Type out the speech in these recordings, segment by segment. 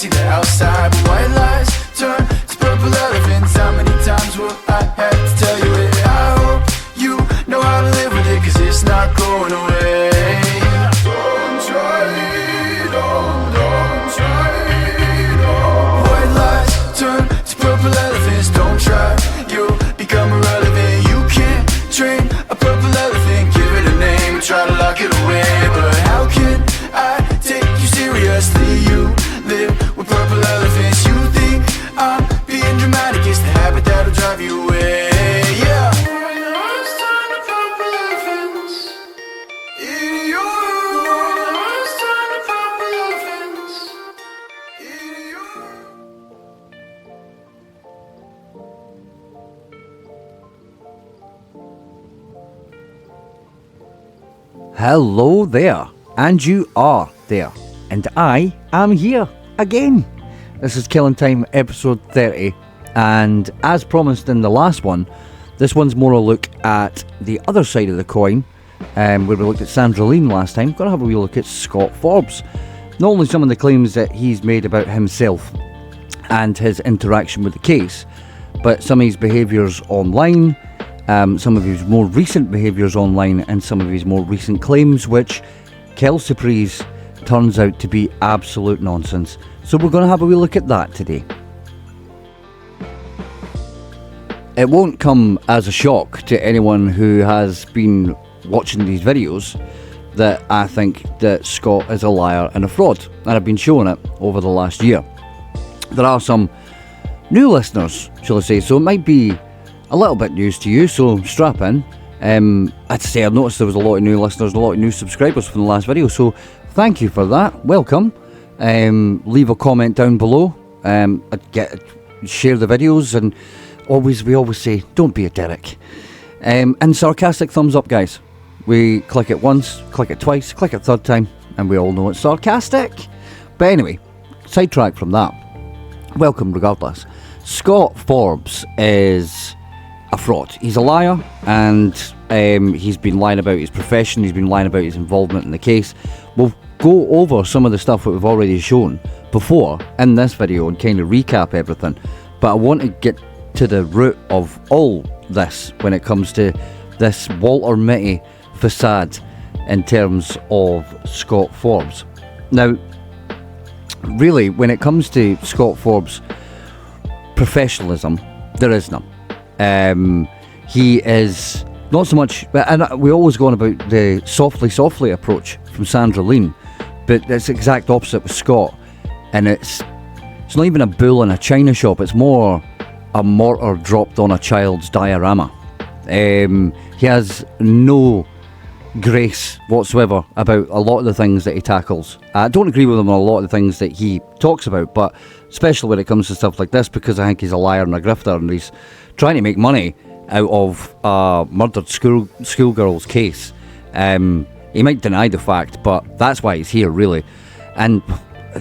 see the outside, but white lies turn to purple elephants. How many times will I have to tell you it? I hope you know how to live with it, cause it's not going away. Don't try it on, don't try it on. White lies turn to purple elephants. Don't try, you'll become irrelevant. You can't train a purple elephant, give it a name and try to lock it away. But how can I take you seriously? You live with purple elephants. You think I'm being dramatic, it's the habit that'll drive you away. Yeah. Hello there, and you are there, and I am here again. This is Killin Time, episode 30, and as promised in the last one, this one's more a look at the other side of the coin, where we looked at Sandra Lean last time. Going to have a wee look at Scott Forbes. Not only some of the claims that he's made about himself and his interaction with the case, but some of his behaviours online, some of his more recent behaviours online, and some of his more recent claims, which, quelle surprise, turns out to be absolute nonsense. So we're going to have a wee look at that today. It won't come as a shock to anyone who has been watching these videos that I think that Scott is a liar and a fraud, and I've been showing it over the last year. There are some new listeners, shall I say, so it might be a little bit news to you, so strap in. I'd say I've noticed there was a lot of new listeners and a lot of new subscribers from the last video, so thank you for that. Welcome. Leave a comment down below. Share the videos, and we always say, don't be a Derek. And sarcastic thumbs up, guys. We click it once, click it twice, click it third time, and we all know it's sarcastic. But anyway, sidetrack from that. Welcome regardless. Scott Forbes is a fraud. He's a liar, and he's been lying about his profession, he's been lying about his involvement in the case. We'll go over some of the stuff that we've already shown before in this video and kind of recap everything, but I want to get to the root of all this when it comes to this Walter Mitty facade in terms of Scott Forbes. Now, really, when it comes to Scott Forbes' professionalism, there is none. He is not so much, and we always go on about the softly approach from Sandra Lean, but it's the exact opposite with Scott, and it's not even a bull in a china shop, it's more a mortar dropped on a child's diorama. He has no grace whatsoever about a lot of the things that he tackles. I don't agree with him on a lot of the things that he talks about, but especially when it comes to stuff like this, because I think he's a liar and a grifter, and he's trying to make money out of a murdered schoolgirl's case. He might deny the fact, but that's why he's here, really. And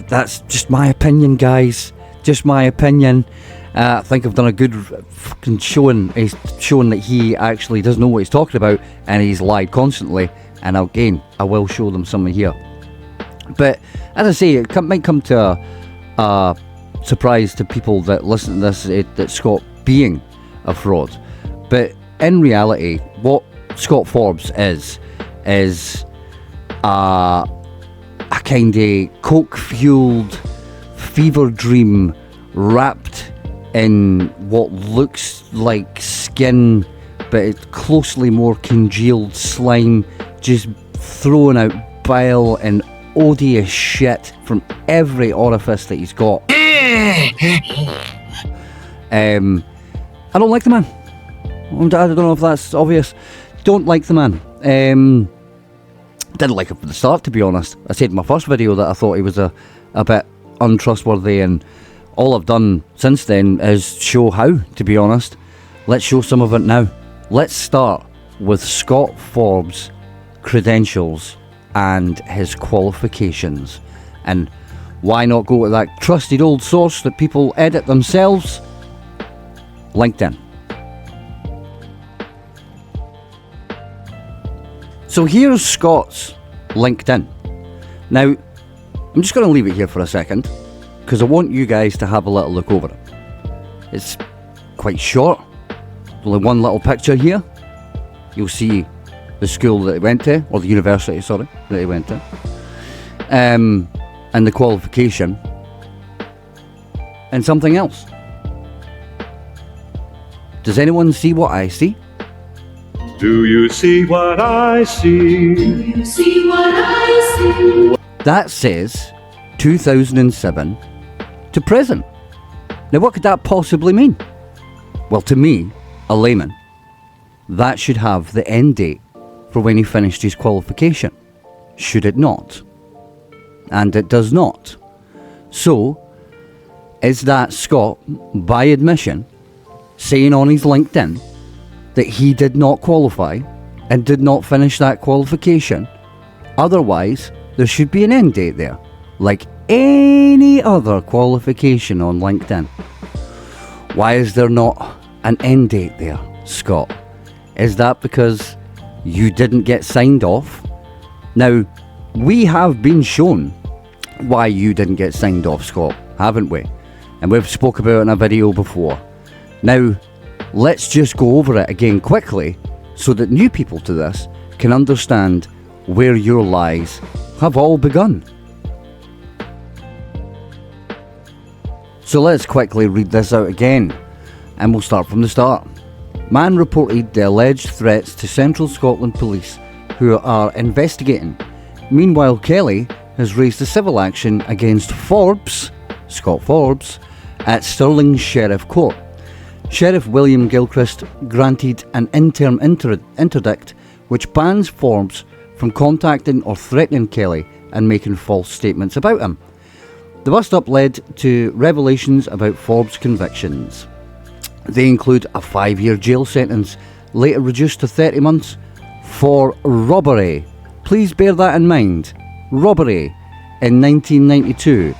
that's just my opinion, guys. Just my opinion. I think I've done a good fucking showing. He's showing that he actually does know what he's talking about, and he's lied constantly. And again, I will show them something here. But as I say, it might come to a surprise to people that listen to this, that Scott being a fraud. But in reality, what Scott Forbes is a kind of coke-fueled fever dream wrapped in what looks like skin, but it's closely more congealed slime, just throwing out bile and odious shit from every orifice that he's got. I don't like the man. I don't know if that's obvious. Don't like the man. Didn't like him from the start, to be honest. I said in my first video that I thought he was a bit untrustworthy, and all I've done since then is show how, to be honest. Let's show some of it now. Let's start with Scott Forbes' credentials and his qualifications. And why not go to that trusted old source that people edit themselves? LinkedIn. So here's Scott's LinkedIn. Now, I'm just going to leave it here for a second, because I want you guys to have a little look over it. It's quite short. Only one little picture here. You'll see the school that he went to, or the university, sorry, that he went to. And the qualification. And something else. Does anyone see what I see? Do you see what I see? Do you see what I see? That says 2007 to present. Now what could that possibly mean? Well, to me, a layman, that should have the end date for when he finished his qualification. Should it not? And it does not. So, is that Scott, by admission, saying on his LinkedIn that he did not qualify and did not finish that qualification? Otherwise, there should be an end date there, like any other qualification on LinkedIn. Why is there not an end date there, Scott? Is that because you didn't get signed off? Now, we have been shown why you didn't get signed off, Scott, haven't we? And we've spoke about it in a video before. Now, let's just go over it again quickly so that new people to this can understand where your lies have all begun. So let's quickly read this out again, and we'll start from the start. Man reported the alleged threats to Central Scotland Police, who are investigating. Meanwhile, Kelly has raised a civil action against Forbes, Scott Forbes, at Stirling Sheriff Court. Sheriff William Gilchrist granted an interim interdict which bans Forbes from contacting or threatening Kelly and making false statements about him. The bust-up led to revelations about Forbes' convictions. They include a 5-year jail sentence, later reduced to 30 months, for robbery. Please bear that in mind. Robbery in 1992.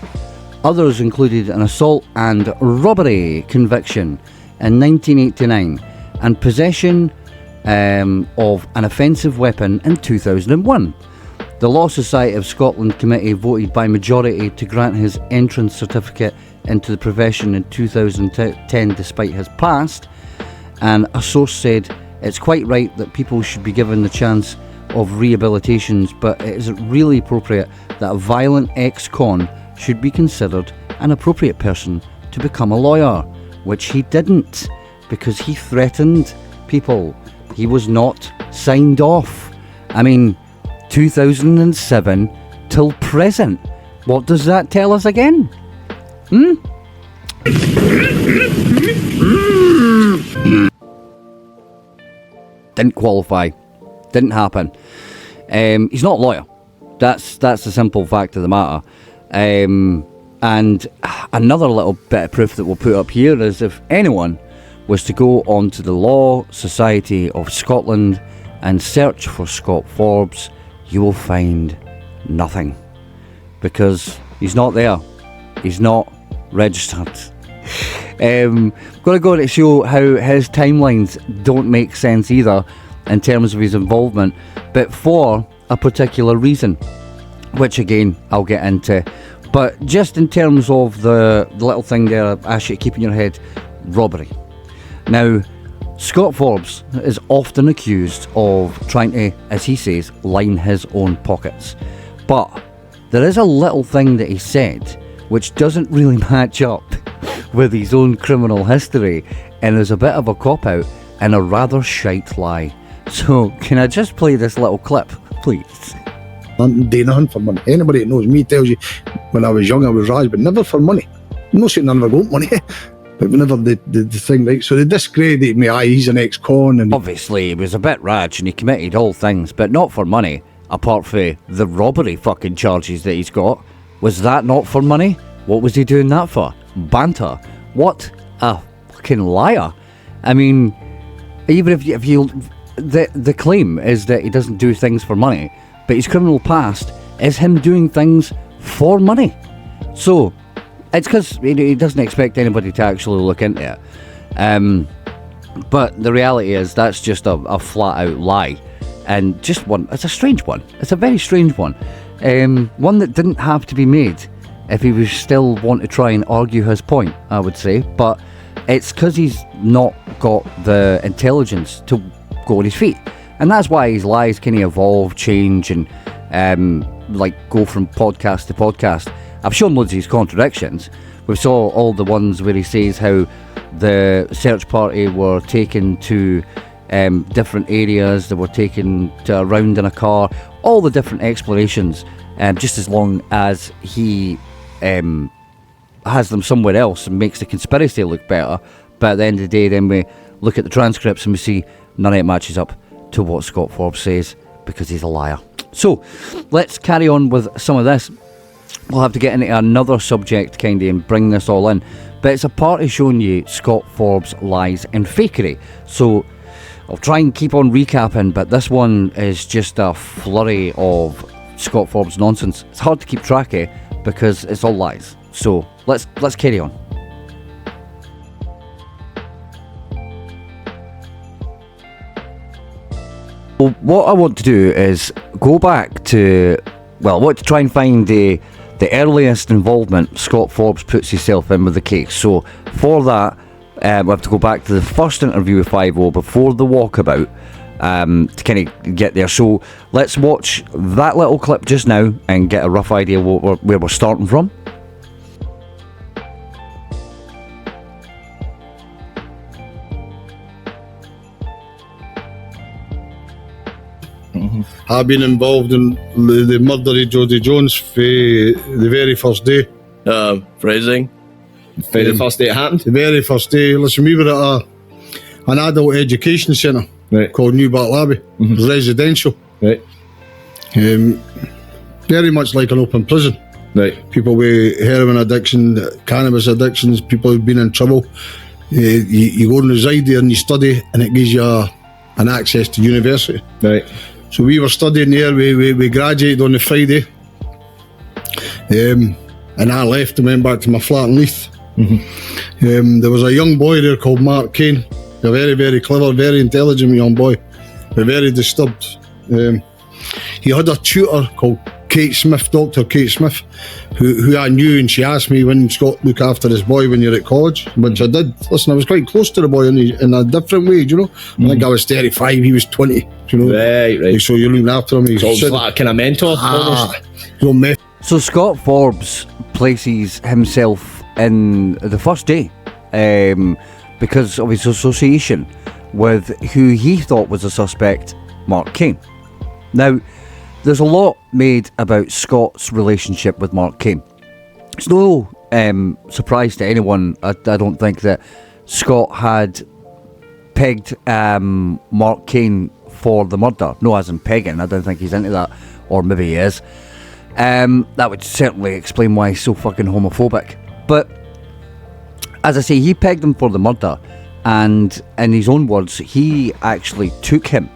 Others included an assault and robbery conviction in 1989 and possession of an offensive weapon in 2001. The Law Society of Scotland Committee voted by majority to grant his entrance certificate into the profession in 2010 despite his past, and a source said it's quite right that people should be given the chance of rehabilitations, but it is really appropriate that a violent ex-con should be considered an appropriate person to become a lawyer, which he didn't, because he threatened people. He was not signed off. I mean, 2007 till present. What does that tell us again? Didn't qualify. Didn't happen. He's not a lawyer. That's the simple fact of the matter. And another little bit of proof that we'll put up here is if anyone was to go onto the Law Society of Scotland and search for Scott Forbes, you will find nothing, because he's not there. He's not registered. Going to go to show how his timelines don't make sense either in terms of his involvement, but for a particular reason, which again I'll get into. But just in terms of the little thing there, I ask you to keep in your head, robbery. Now, Scott Forbes is often accused of trying to, as he says, line his own pockets. But there is a little thing that he said which doesn't really match up with his own criminal history, and is a bit of a cop-out and a rather shite lie. So, can I just play this little clip, please? I'm doing nothing for money. Anybody that knows me tells you when I was young I was raised, but never for money. I'm not saying I never got money, but whenever the thing, right? So they discredited me, he's an ex-con. And obviously he was a bit raj and he committed all things, but not for money, apart from the robbery fucking charges that he's got. Was that not for money? What was he doing that for? Banter. What a fucking liar. I mean, even if you the claim is that he doesn't do things for money, but his criminal past is him doing things for money. So it's because he doesn't expect anybody to actually look into it. But the reality is that's just a flat out lie, and just one. It's a strange one. It's a very strange one. One that didn't have to be made if he was still want to try and argue his point, I would say. But it's because he's not got the intelligence to go on his feet. And that's why his lies kind of evolve, change, and go from podcast to podcast. I've shown loads of his contradictions. We saw all the ones where he says how the search party were taken to different areas, they were taken to around in a car, all the different explanations, just as long as he has them somewhere else and makes the conspiracy look better. But at the end of the day, then we look at the transcripts and we see none of it matches up to what Scott Forbes says, because he's a liar. So let's carry on with some of this. We'll have to get into another subject kind of and bring this all in, but it's a part of showing you Scott Forbes' lies and fakery. So I'll try and keep on recapping, but this one is just a flurry of Scott Forbes nonsense. It's hard to keep track of because it's all lies. So let's carry on. Well, what I want to do is go back to, I want to try and find the earliest involvement Scott Forbes puts himself in with the case. So for that, we have to go back to the first interview with 5-0 before the walkabout to kind of get there. So let's watch that little clip just now and get a rough idea where we're starting from. I've been involved in the murder of Jodie Jones for the very first day. Phrasing. For the first day it happened? The very first day. Listen, we were at an adult education centre called New Battle Abbey. It was residential. Right. Very much like an open prison. Right. People with heroin addiction, cannabis addictions, people who've been in trouble. You go and reside there and you study, and it gives you an access to university. Right. So we were studying there. We graduated on the Friday, and I left and went back to my flat in Leith. There was a young boy there called Mark Kane, a very, very clever, very intelligent young boy, but very disturbed. He had a tutor called Kate Smith, Dr. Kate Smith, who I knew, and she asked me, when Scott, look after this boy when you're at college, which I did. Listen, I was quite close to the boy in a different way, you know. I think I was 35, he was 20, you know. Right. So you're looking after him. So like a kind of mentor, almost. So Scott Forbes places himself in the first day because of his association with who he thought was a suspect, Mark Kane. Now, there's a lot made about Scott's relationship with Mark Kane. It's no surprise to anyone, I don't think, that Scott had pegged Mark Kane for the murder. No, as in pegging, I don't think he's into that, or maybe he is. That would certainly explain why he's so fucking homophobic. But, as I say, he pegged him for the murder, and in his own words, he actually took him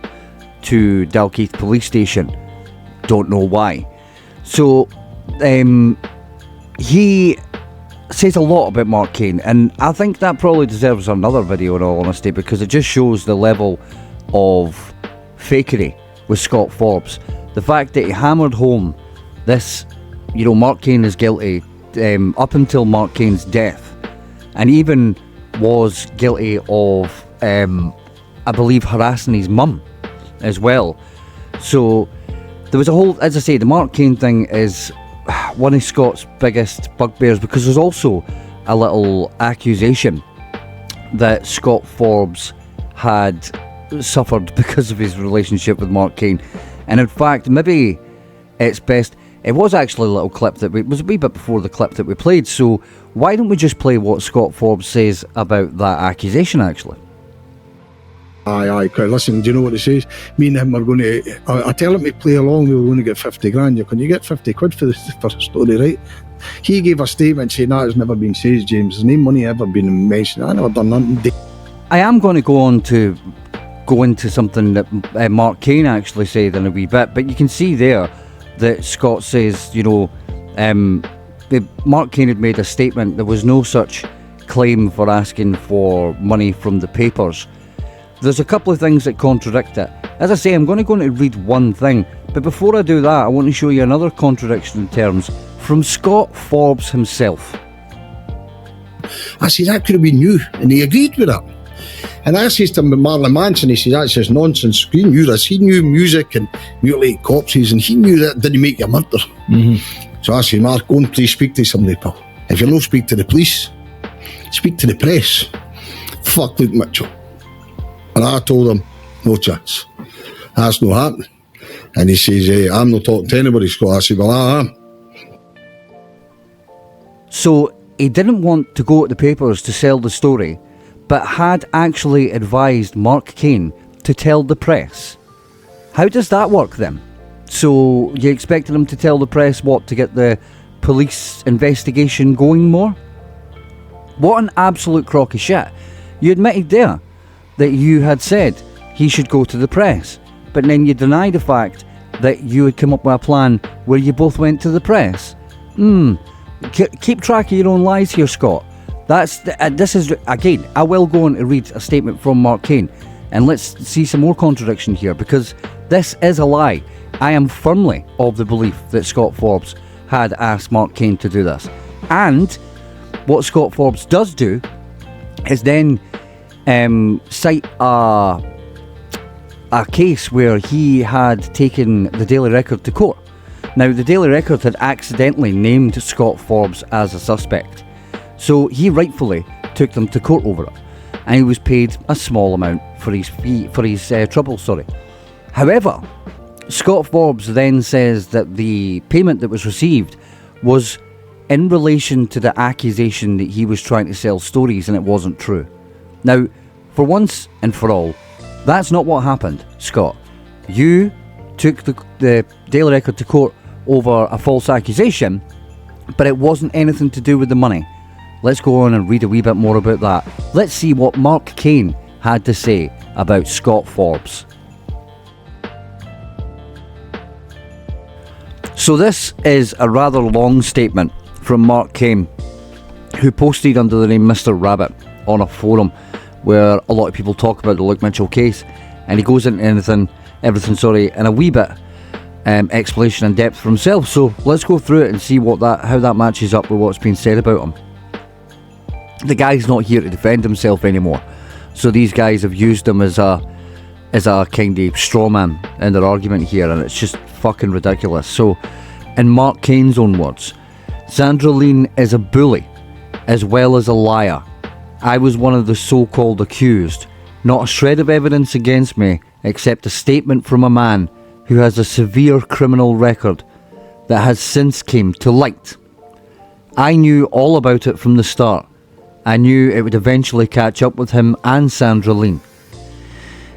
to Dalkeith police station. Don't know why. So he says a lot about Mark Kane, and I think that probably deserves another video in all honesty, because it just shows the level of fakery with Scott Forbes. The fact that he hammered home this, Mark Kane is guilty up until Mark Kane's death, and even was guilty of I believe harassing his mum as well. So there was a whole, as I say, the Mark Kane thing is one of Scott's biggest bugbears, because there's also a little accusation that Scott Forbes had suffered because of his relationship with Mark Kane. And in fact, maybe it's best, it was actually a little clip that it was a wee bit before the clip that we played, so why don't we just play what Scott Forbes says about that accusation actually? Aye, listen, do you know what he says? Me and him are going to, I tell him to play along, we were going to get 50 grand. Can you get 50 quid for a story, right? He gave a statement saying that has never been said, James. There's no money ever been mentioned. I never done nothing. I am going to go on to go into something that Mark Kane actually said in a wee bit, but you can see there that Scott says, Mark Kane had made a statement, there was no such claim for asking for money from the papers. There's a couple of things that contradict it. As I say, I'm going to go on to read one thing, but before I do that, I want to show you another contradiction in terms from Scott Forbes himself. I said, that could have been you. And he agreed with that. And I says to him, Marlon Manson, he says, that's just nonsense. He knew this. He knew music and mutilate corpses, and he knew that didn't make you a murderer. So I said, Mark, go and please speak to somebody, pal. If you'll not speak to the police, speak to the press. Fuck Luke Mitchell. And I told him, no chance. That's not happening. And he says, hey, I'm not talking to anybody, Scott. I said, well, I am. So he didn't want to go to the papers to sell the story, but had actually advised Mark Kane to tell the press. How does that work then? So you expected him to tell the press what, to get the police investigation going more? What an absolute crock of shit. You admitted there that you had said he should go to the press, but then you deny the fact that you had come up with a plan where you both went to the press. Keep track of your own lies here, Scott. This is, again, I will go on to read a statement from Mark Kane, and let's see some more contradiction here, because this is a lie. I am firmly of the belief that Scott Forbes had asked Mark Kane to do this. And what Scott Forbes does do is then cite a case where he had taken the Daily Record to court. Now, the Daily Record had accidentally named Scott Forbes as a suspect, so he rightfully took them to court over it, and he was paid a small amount for his trouble. However, Scott Forbes then says that the payment that was received was in relation to the accusation that he was trying to sell stories, and it wasn't true. Now, for once and for all, that's not what happened, Scott. You took the Daily Record to court over a false accusation, but it wasn't anything to do with the money. Let's go on and read a wee bit more about that. Let's see what Mark Kane had to say about Scott Forbes. So this is a rather long statement from Mark Kane, who posted under the name Mr. Rabbit on a forum where a lot of people talk about the Luke Mitchell case, and he goes into everything, and a wee bit explanation in depth for himself. So let's go through it and see how that matches up with what's been said about him. The guy's not here to defend himself anymore, so these guys have used him as a kind of straw man in their argument here, and it's just fucking ridiculous. So, in Mark Kane's own words, Sandra Lean is a bully as well as a liar. I was one of the so-called accused. Not a shred of evidence against me except a statement from a man who has a severe criminal record that has since came to light. I knew all about it from the start. I knew it would eventually catch up with him and Sandra Lean.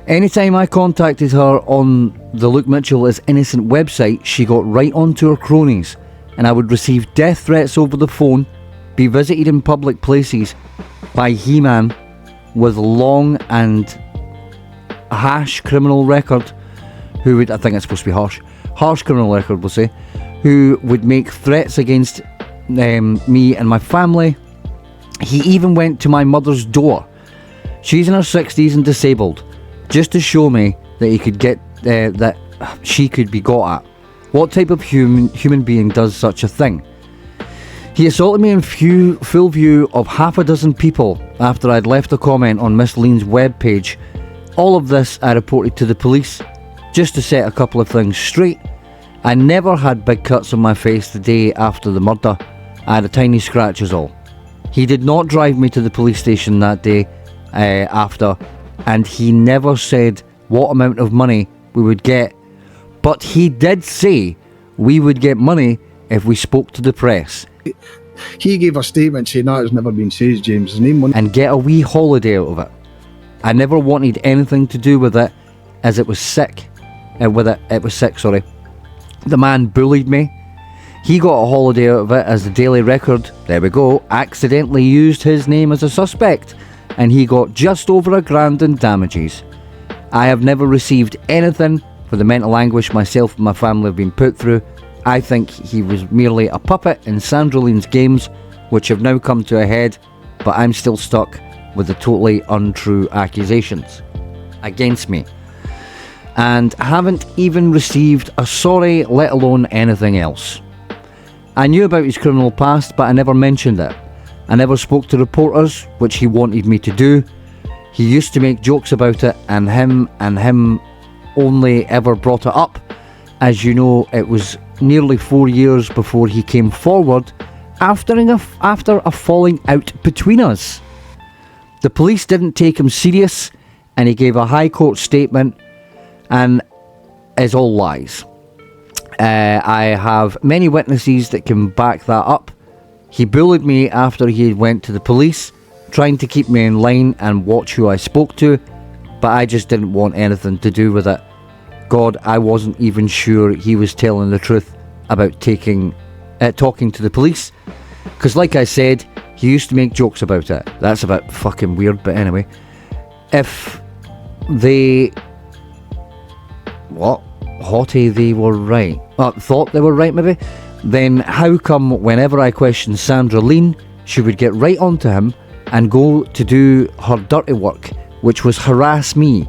Anytime I contacted her on the Luke Mitchell is Innocent website, she got right onto her cronies, and I would receive death threats over the phone, be visited in public places by He-Man with long and harsh criminal record, who would, I think it's supposed to be harsh criminal record, we'll say, who would make threats against me and my family. He even went to my mother's door. She's in her 60s and disabled, just to show me that he could get that she could be got at. What type of human being does such a thing? He assaulted me in full view of half a dozen people after I'd left a comment on Miss Lean's webpage. All of this I reported to the police. Just to set a couple of things straight, I never had big cuts on my face the day after the murder. I had a tiny scratch is all. He did not drive me to the police station that day after, and he never said what amount of money we would get, but he did say we would get money if we spoke to the press. He gave a statement saying that has never been said, James. His name and get a wee holiday out of it. I never wanted anything to do with it, as it was sick. It was sick. The man bullied me. He got a holiday out of it as the Daily Record, there we go, accidentally used his name as a suspect, and he got just over $1,000 in damages. I have never received anything for the mental anguish myself and my family have been put through. I think he was merely a puppet in Sandra Lean's games, which have now come to a head, but I'm still stuck with the totally untrue accusations against me, and haven't even received a sorry, let alone anything else. I knew about his criminal past, but I never mentioned it. I never spoke to reporters, which he wanted me to do. He used to make jokes about it, and him only ever brought it up. As you know, it was nearly 4 years before he came forward after a falling out between us. The police didn't take him serious, and he gave a High Court statement, and is all lies. I have many witnesses that can back that up. He bullied me after he went to the police, trying to keep me in line and watch who I spoke to, but I just didn't want anything to do with it. God, I wasn't even sure he was telling the truth about talking to the police, because like I said, he used to make jokes about it. That's a bit fucking weird, but anyway. If they... What? Haughty they were right. Thought they were right, maybe? Then how come whenever I questioned Sandra Lean, she would get right onto him and go to do her dirty work, which was harass me?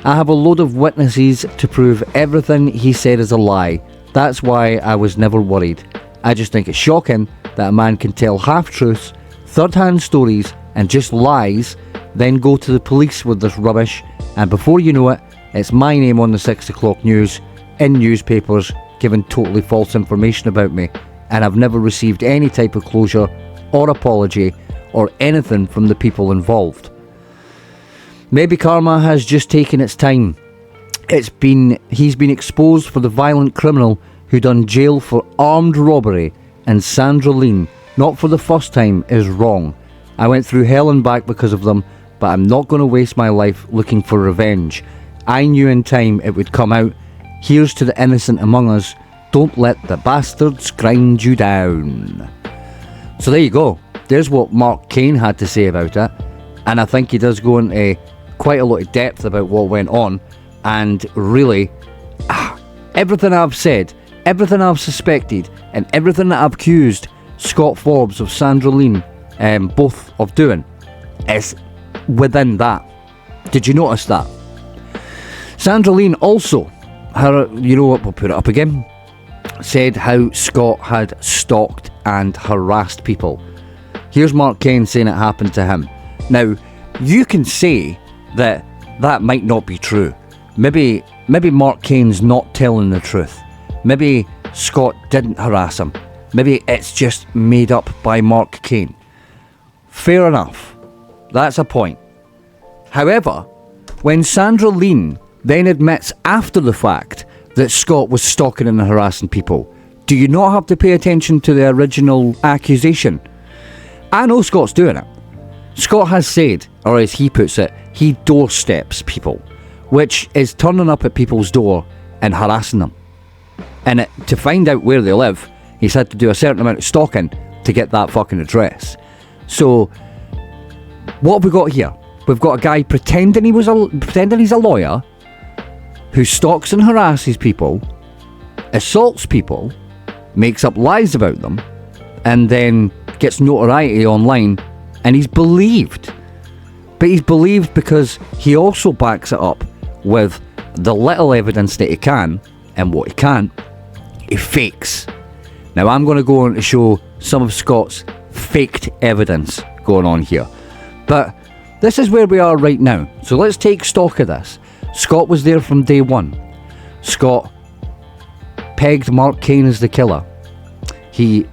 I have a load of witnesses to prove everything he said is a lie. That's why I was never worried. I just think it's shocking that a man can tell half-truths, third-hand stories, and just lies, then go to the police with this rubbish, and before you know it, it's my name on the 6 o'clock news, in newspapers, giving totally false information about me, and I've never received any type of closure or apology or anything from the people involved. Maybe karma has just taken its time. He's been exposed for the violent criminal who done jail for armed robbery, and Sandra Lean, not for the first time, is wrong. I went through hell and back because of them, but I'm not going to waste my life looking for revenge. I knew in time it would come out. Here's to the innocent among us. Don't let the bastards grind you down. So there you go. There's what Mark Kane had to say about it. And I think he does go into quite a lot of depth about what went on. And really, everything I've said, everything I've suspected, and everything that I've accused Scott Forbes of Sandra Lean both of doing is within that. Did you notice that? Sandra Lean also, you know what, we'll put it up again, said how Scott had stalked and harassed people. Here's Mark Kane saying it happened to him. Now, you can say that that might not be true. Maybe Mark Kane's not telling the truth. Maybe Scott didn't harass him. Maybe it's just made up by Mark Kane. Fair enough. That's a point. However, when Sandra Lean then admits after the fact that Scott was stalking and harassing people, do you not have to pay attention to the original accusation? I know Scott's doing it. Scott has said, or as he puts it, he doorsteps people, which is turning up at people's door and harassing them. And to find out where they live, he's had to do a certain amount of stalking to get that fucking address. So, what have we got here? We've got a guy pretending he's a lawyer, who stalks and harasses people, assaults people, makes up lies about them, and then gets notoriety online, and he's believed. But he's believed because he also backs it up with the little evidence that he can, and what he can't, he fakes. Now I'm going to go on to show some of Scott's faked evidence going on here. But this is where we are right now. So let's take stock of this. Scott was there from day one. Scott pegged Mark Kane as the killer. He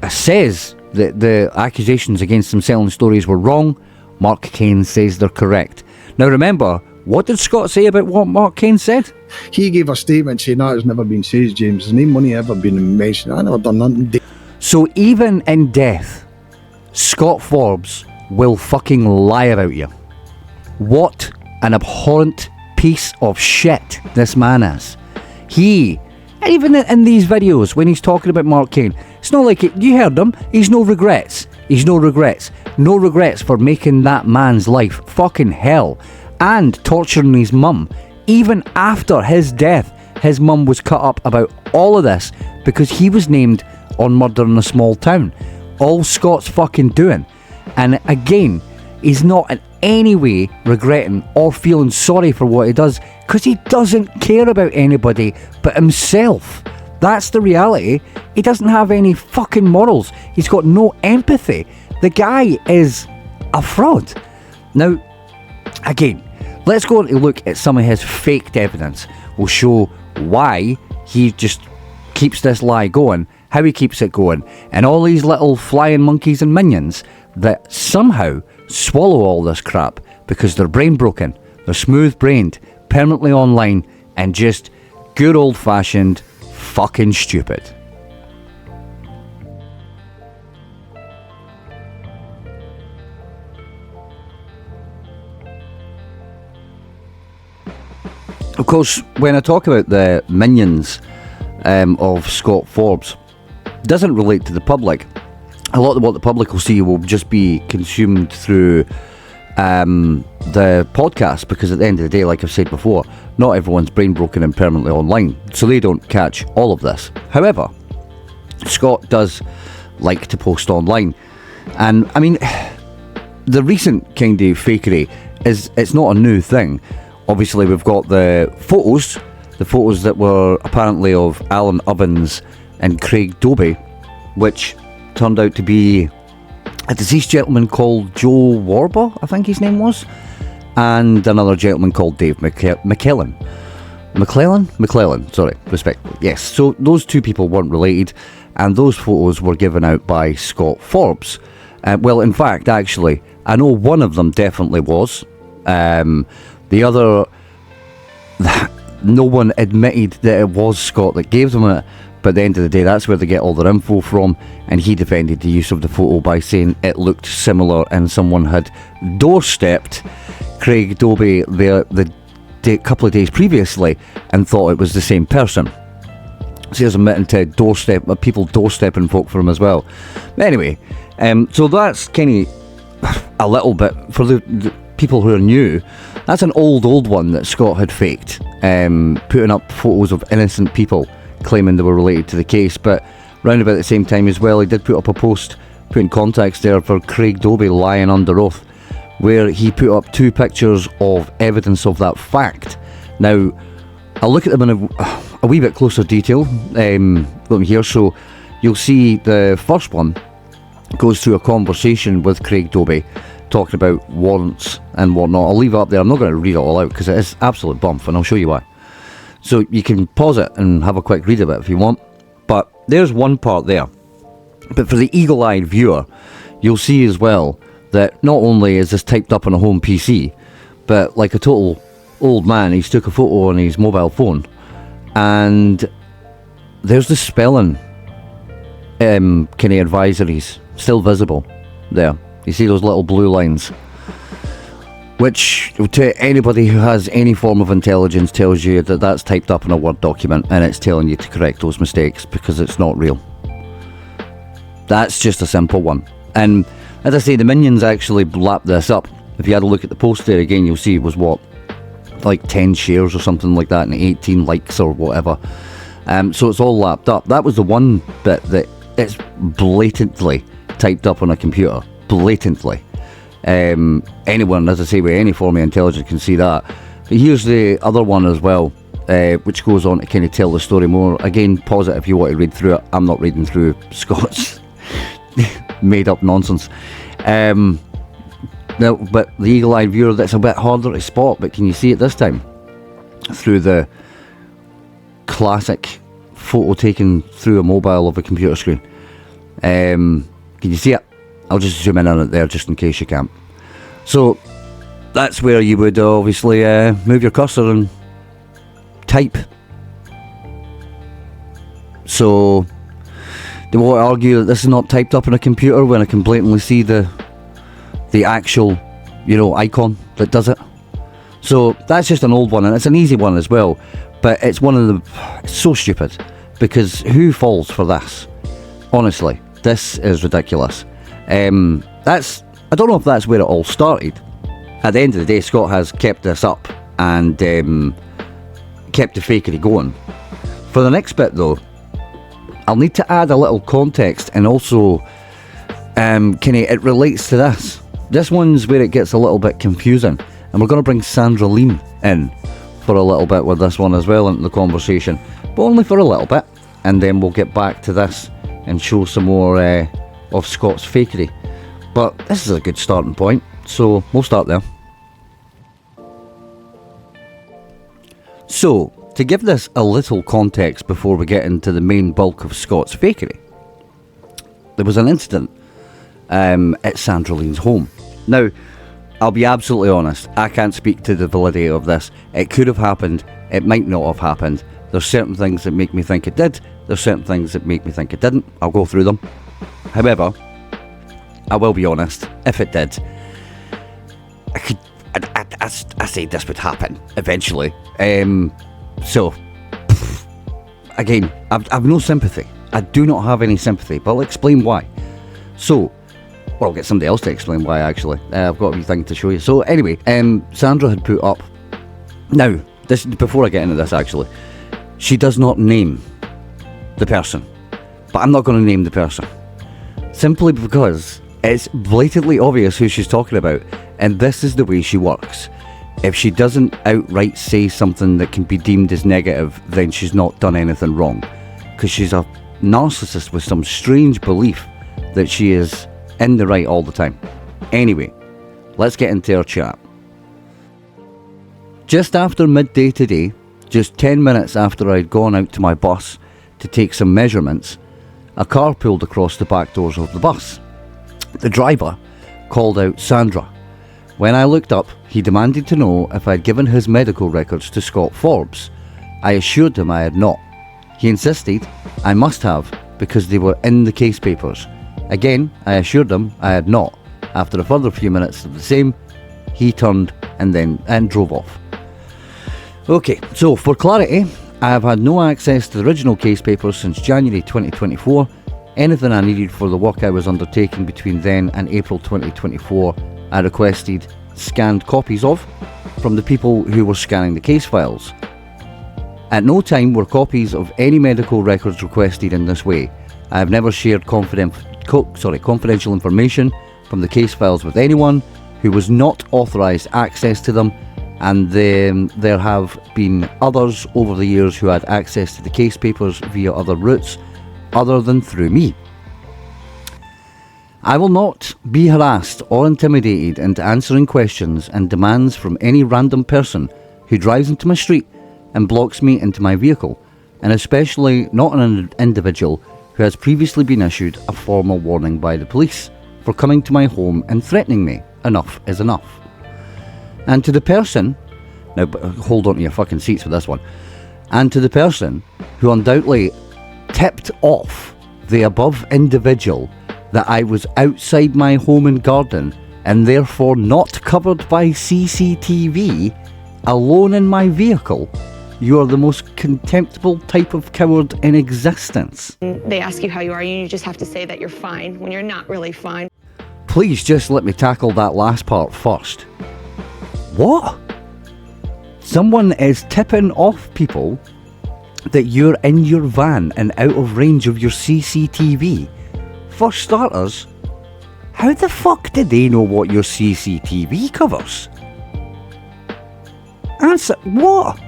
says that the accusations against him selling stories were wrong. Mark Kane says they're correct. Now remember, what did Scott say about what Mark Kane said? He gave a statement saying that has never been said, James. There's no money ever been mentioned. I never done nothing. So even in death, Scott Forbes will fucking lie about you. What an abhorrent piece of shit this man is. He, even in these videos when he's talking about Mark Kane, it's not like it, you heard him, he's no regrets. He's no regrets. No regrets for making that man's life fucking hell and torturing his mum. Even after his death, his mum was cut up about all of this because he was named on Murder in a Small Town. All Scott's fucking doing. And again, he's not in any way regretting or feeling sorry for what he does, because he doesn't care about anybody but himself. That's the reality. He doesn't have any fucking morals. He's got no empathy. The guy is a fraud. Now, again, let's go on to look at some of his faked evidence. We'll show why he just keeps this lie going, how he keeps it going, and all these little flying monkeys and minions that somehow swallow all this crap because they're brain broken, they're smooth brained, permanently online, and just good old fashioned fucking stupid. Of course, when I talk about the minions of Scott Forbes, it doesn't relate to the public. A lot of what the public will see will just be consumed through the podcast, because at the end of the day, like I've said before, not everyone's brain broken and permanently online, so they don't catch all of this. However, Scott does like to post online, and I mean, the recent kind of fakery it's not a new thing. Obviously, we've got the photos that were apparently of Alan Ovens and Craig Dobie, which turned out to be a deceased gentleman called Joe Warbaugh, I think his name was, and another gentleman called Dave McClellan, sorry, respectfully. Yes, so those two people weren't related, and those photos were given out by Scott Forbes. Well, in fact, actually, I know one of them definitely was. The other, no one admitted that it was Scott that gave them it, but at the end of the day, that's where they get all their info from, and he defended the use of the photo by saying it looked similar and someone had doorstepped Craig Dobie the couple of days previously and thought it was the same person. So he was admitting to people doorstepping folk for him as well. But anyway, so that's kind of a little bit, for the people who are new, that's an old one that Scott had faked, putting up photos of innocent people claiming they were related to the case. But round about the same time as well, he did put up a post, putting context there for Craig Dobie lying under oath, where he put up two pictures of evidence of that fact. Now, I'll look at them in a wee bit closer detail here. So you'll see the first one goes through a conversation with Craig Dobie talking about warrants and whatnot. I'll leave it up there. I'm not going to read it all out because it is absolute bump, and I'll show you why. So you can pause it and have a quick read of it if you want. But there's one part there. But for the eagle-eyed viewer, you'll see as well that not only is this typed up on a home PC, but like a total old man, he's took a photo on his mobile phone, and there's the spelling kind of advisories still visible there. You see those little blue lines, which to anybody who has any form of intelligence tells you that that's typed up in a Word document, and it's telling you to correct those mistakes because it's not real. That's just a simple one. And as I say, the minions actually lapped this up. If you had a look at the post there again, you'll see it was what, like 10 shares or something like that, and 18 likes or whatever. So it's all lapped up. That was the one bit that it's blatantly typed up on a computer. Blatantly. Anyone, as I say, with any form of intelligence can see that. But here's the other one as well, which goes on to kind of tell the story more. Again, pause it if you want to read through it. I'm not reading through Scott's made up nonsense. Now, but the eagle-eyed viewer, that's a bit harder to spot, but can you see it this time? Through the classic photo taken through a mobile of a computer screen. Can you see it? I'll just zoom in on it there just in case you can't. So that's where you would obviously move your cursor and type. So they won't argue that this is not typed up on a computer when I can blatantly see the actual, icon that does it. So that's just an old one, and it's an easy one as well, but it's one of it's so stupid, because who falls for this? Honestly, this is ridiculous. I don't know if that's where it all started. At the end of the day, Scott has kept this up and kept the fakery going. For the next bit though, I'll need to add a little context, and also it relates to this. This one's where it gets a little bit confusing, and we're going to bring Sandra Lean in for a little bit with this one as well into the conversation, but only for a little bit. and then we'll get back to this and show some more of Scott's fakery. But this is a good starting point, so we'll start there. So, to give this a little context before we get into the main bulk of Scott's fakery, there was an incident at Sandra Lean's home. Now, I'll be absolutely honest, I can't speak to the validity of this. It could have happened, it might not have happened. There's certain things that make me think it did, there's certain things that make me think it didn't. I'll go through them. However, I will be honest, if it did, I say this would happen eventually. So, again, I've no sympathy. I do not have any sympathy, but I'll explain why. So, or I'll get somebody else to explain why, actually. I've got a wee thing to show you. So, anyway, Sandra had put up... Now, this before I get into this, actually, she does not name the person. But I'm not going to name the person. Simply because it's blatantly obvious who she's talking about, and this is the way she works. If she doesn't outright say something that can be deemed as negative, then she's not done anything wrong. Because she's a narcissist with some strange belief that she is in the right all the time. Anyway, let's get into our chat. Just after midday today, just 10 minutes after I'd gone out to my bus to take some measurements, a car pulled across the back doors of the bus. The driver called out Sandra. When I looked up, he demanded to know if I'd given his medical records to Scott Forbes. I assured him I had not. He insisted I must have because they were in the case papers. Again, I assured him I had not. After a further few minutes of the same, he turned and drove off. Okay, so for clarity, I have had no access to the original case papers since January 2024. Anything I needed for the work I was undertaking between then and April 2024, I requested scanned copies of from the people who were scanning the case files. At no time were copies of any medical records requested in this way. I have never shared confidential information from the case files with anyone who was not authorised access to them, and there have been others over the years who had access to the case papers via other routes other than through me. I will not be harassed or intimidated into answering questions and demands from any random person who drives into my street and blocks me into my vehicle, and especially not an individual who has previously been issued a formal warning by the police for coming to my home and threatening me. Enough is enough. And to the person, now hold on to your fucking seats with this one, and to the person who undoubtedly tipped off the above individual that I was outside my home and garden and therefore not covered by CCTV, alone in my vehicle, you are the most contemptible type of coward in existence. They ask you how you are, and you just have to say that you're fine when you're not really fine. Please just let me tackle that last part first. What? Someone is tipping off people that you're in your van and out of range of your CCTV. For starters, how the fuck did they know what your CCTV covers? Answer, what?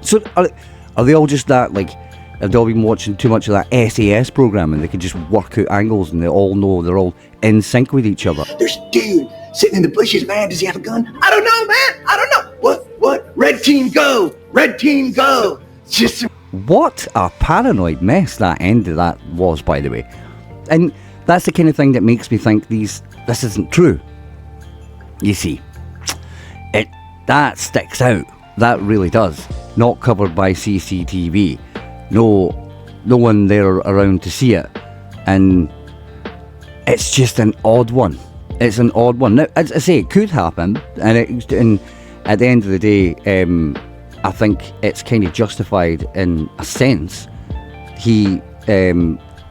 So, are they all just that, like, have they all been watching too much of that SAS program and they can just work out angles and they all know they're all in sync with each other? There's a dude sitting in the bushes, man. Does he have a gun? I don't know, man. I don't know. What? Red team go. Red team go. Just... What a paranoid mess that end of that was, by the way. And that's the kind of thing that makes me think this isn't true. You see, that sticks out. That really does. Not covered by CCTV. No one there around to see it. And it's just an odd one. It's an odd one. Now, as I say, it could happen. And at the end of the day, I think it's kind of justified in a sense.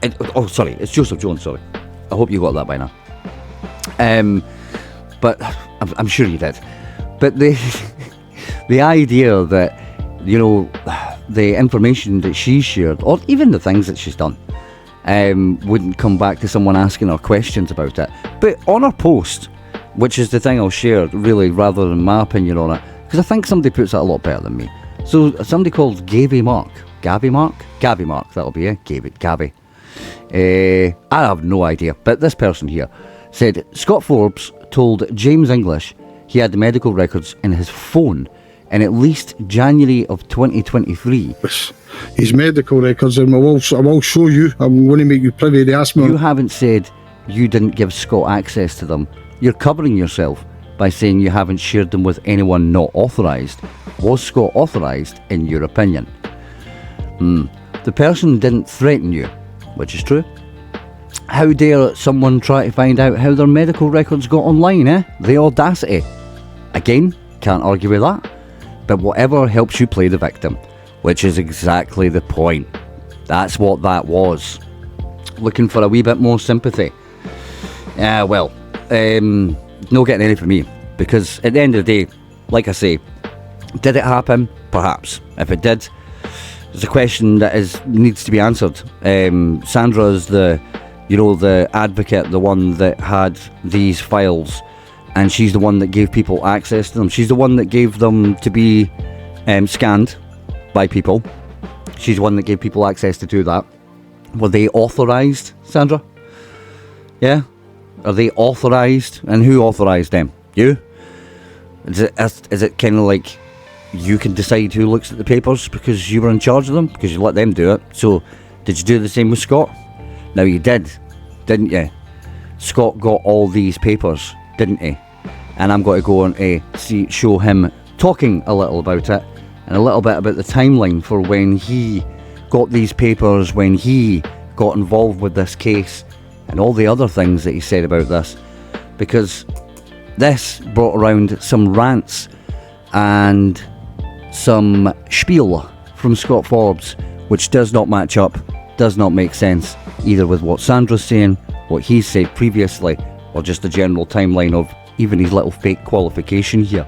It's Joseph Jones, sorry. I hope you got that by now. But I'm sure you did. But the idea that, you know, the information that she shared, or even the things that she's done, wouldn't come back to someone asking her questions about it. But on her post, which is the thing I'll share, really, rather than my opinion on it, because I think somebody puts it a lot better than me. So somebody called Gavy Mark Gabby Mark, that'll be it. Gabby. I have no idea, but this person here said Scott Forbes told James English he had the medical records in his phone in at least January of 2023. His medical records, and I will show you. I'm going to make you privy to ask me. You haven't said you didn't give Scott access to them. You're covering yourself by saying you haven't shared them with anyone not authorised. Was Scott authorised, in your opinion? The person didn't threaten you, which is true. How dare someone try to find out how their medical records got online, eh? The audacity. Again, can't argue with that. But whatever helps you play the victim, which is exactly the point. That's what that was. Looking for a wee bit more sympathy. No getting any from me. Because at the end of the day, like I say, did it happen? Perhaps. If it did, there's a question that needs to be answered. Sandra is the advocate, the one that had these files, and she's the one that gave people access to them. She's the one that gave them to be scanned by people. She's the one that gave people access to do that. Were they authorised, Sandra? Yeah? Are they authorised? And who authorised them? You? Is it kind of like you can decide who looks at the papers because you were in charge of them? Because you let them do it. So, did you do the same with Scott? Now, you did, didn't you? Scott got all these papers, didn't he? And I'm going to go on to show him talking a little about it and a little bit about the timeline for when he got these papers, when he got involved with this case, and all the other things that he said about this. Because this brought around some rants and some spiel from Scott Forbes, which does not match up, does not make sense, either with what Sandra's saying, what he's said previously, or just the general timeline of even his little fake qualification here.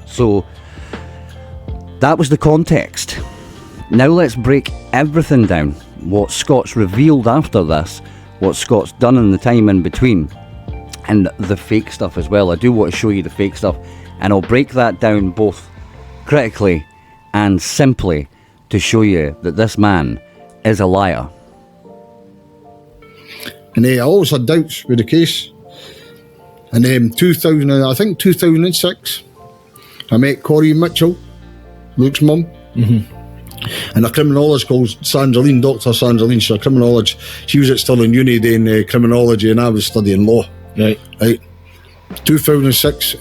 So, that was the context. Now let's break everything down. What Scott's revealed after this, what Scott's done in the time in between, and the fake stuff as well. I do want to show you the fake stuff, and I'll break that down both critically and simply to show you that this man is a liar. And I always had doubts with the case. And 2006, I met Corey Mitchell, Luke's mum. And a criminologist called Sandra Lean, Dr. Sandra Lean. She's a criminologist. She was at Stirling Uni doing criminology, and I was studying law. Right. 2006,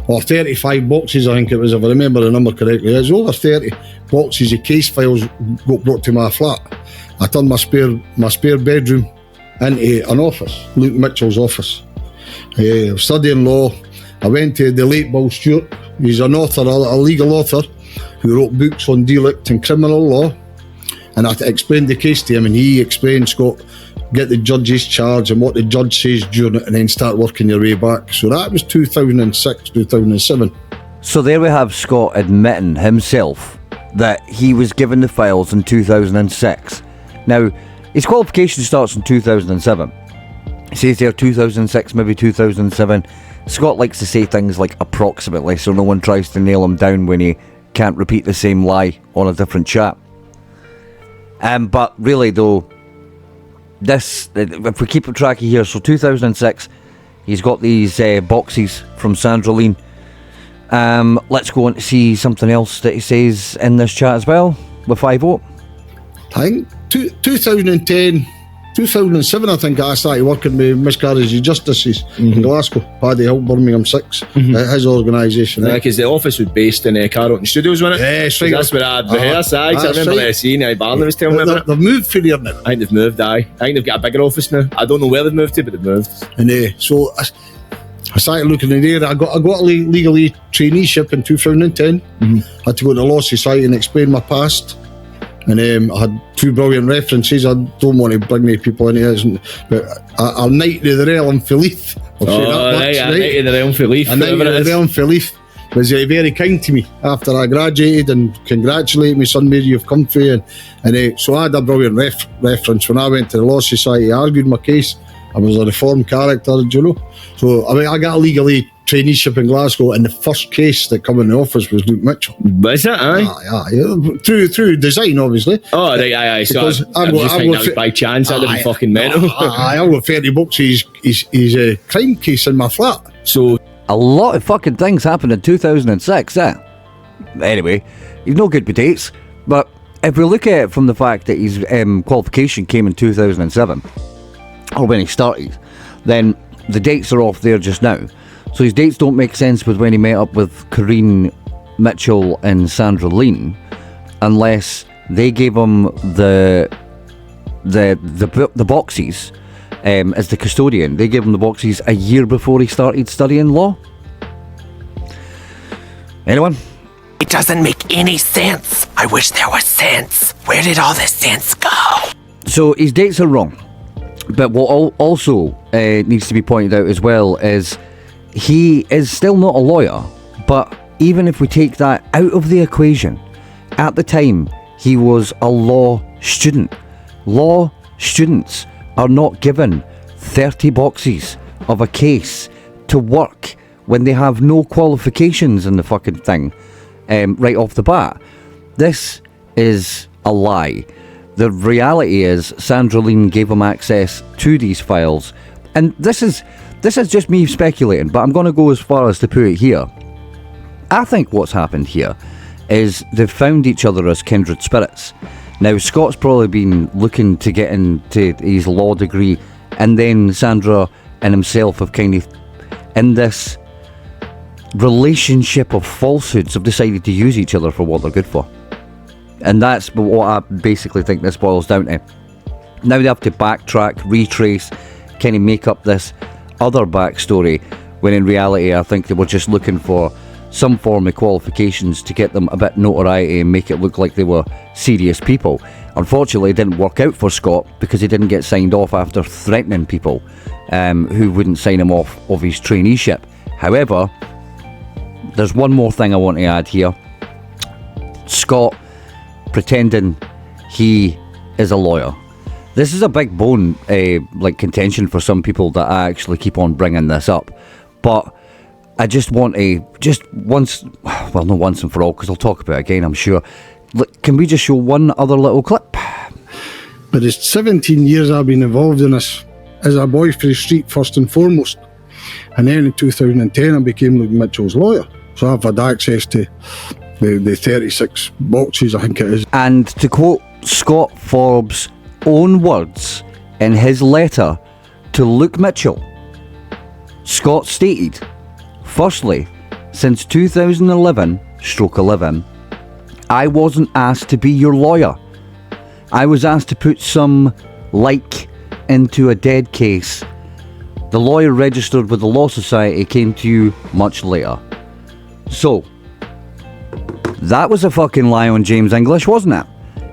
or 35 boxes, I think it was, if I remember the number correctly. It was over 30 boxes of case files got brought to my flat. I turned my spare bedroom into an office, Luke Mitchell's office. I was studying law. I went to the late Bill Stewart. He's an author, a legal author, who wrote books on delict and criminal law. And I explained the case to him, and he explained, Scott, get the judge's charge and what the judge says during it, and then start working your way back. So that was 2006, 2007. So there we have Scott admitting himself that he was given the files in 2006. Now, his qualification starts in 2007. He says there 2006, maybe 2007. Scott likes to say things like approximately, so no one tries to nail him down when he can't repeat the same lie on a different chat. But really though, this, if we keep track here, so 2006, he's got these boxes from Sandra Lean. Let's go on to see something else that he says in this chat as well, with 5-0. I think 2010, 2007, I think I started working with Miscarriage of Justices in Glasgow, Paddy Hill, Birmingham 6, his organisation. Yeah, because the office was based in Carrollton Studios, wasn't it? Yeah, that's right. That's where I'd rehearsed, I remember the scene, Barney was telling me about it. They've moved for there now. I think they've moved, I think they've got a bigger office now. I don't know where they've moved to, but they've moved. And so I started looking in there. I got a legal aid traineeship in 2010. I had to go to the Law Society and explain my past. And I had 2 brilliant references. I don't want to bring any people into this, but a night to the realm for Leith. A night to the realm for Leith. A night to the realm for Leith was very kind to me after I graduated and congratulated me, son, where you've come for. And so I had a brilliant reference. When I went to the Law Society, I argued my case. I was a reformed character, do you know? So I got a legal aid traineeship in Glasgow, and the first case that come in the office was Luke Mitchell. Was it? Aye. Aye. Through design, obviously. Oh, right, aye. So Because I'm just thinking that was by chance. I'd have been fucking mental. I've got 30 bucks. He's a crime case in my flat. So A lot of fucking things happened in 2006, Anyway, he's no good with dates, but if we look at it from the fact that his qualification came in 2007, or when he started, then the dates are off there just now. So his dates don't make sense with when he met up with Corinne Mitchell and Sandra Lean, unless they gave him the boxes as the custodian. They gave him the boxes a year before he started studying law. Anyone? It doesn't make any sense. I wish there was sense. Where did all this sense go? So his dates are wrong. But what also needs to be pointed out as well is he is still not a lawyer, but even if we take that out of the equation, at the time he was a law student. Law students are not given 30 boxes of a case to work when they have no qualifications in the fucking thing right off the bat. This is a lie. The reality is Sandra Lean gave him access to these files, and this is just me speculating, but I'm going to go as far as to put it here. I think what's happened here is they've found each other as kindred spirits. Now, Scott's probably been looking to get into his law degree, and then Sandra and himself have kind of, in this relationship of falsehoods, have decided to use each other for what they're good for. And that's what I basically think this boils down to. Now they have to backtrack, retrace, kind of make up this other backstory, when in reality I think they were just looking for some form of qualifications to get them a bit notoriety and make it look like they were serious people. Unfortunately, it didn't work out for Scott because he didn't get signed off after threatening people who wouldn't sign him off of his traineeship. However, there's one more thing I want to add here. Scott pretending he is a lawyer. This is a big bone contention for some people that I actually keep on bringing this up, but I just want to, not once and for all, because I'll talk about it again, I'm sure. Can we just show one other little clip? But it's 17 years I've been involved in this as a boy for the street first and foremost. And then in 2010 I became Luke Mitchell's lawyer. So I've had access to the 36 boxes, I think it is. And to quote Scott Forbes' own words in his letter to Luke Mitchell, Scott stated, "Firstly, since 2011/11, I wasn't asked to be your lawyer. I was asked to put some like into a dead case. The lawyer registered with the Law Society came to you much later." So, that was a fucking lie on James English, wasn't it?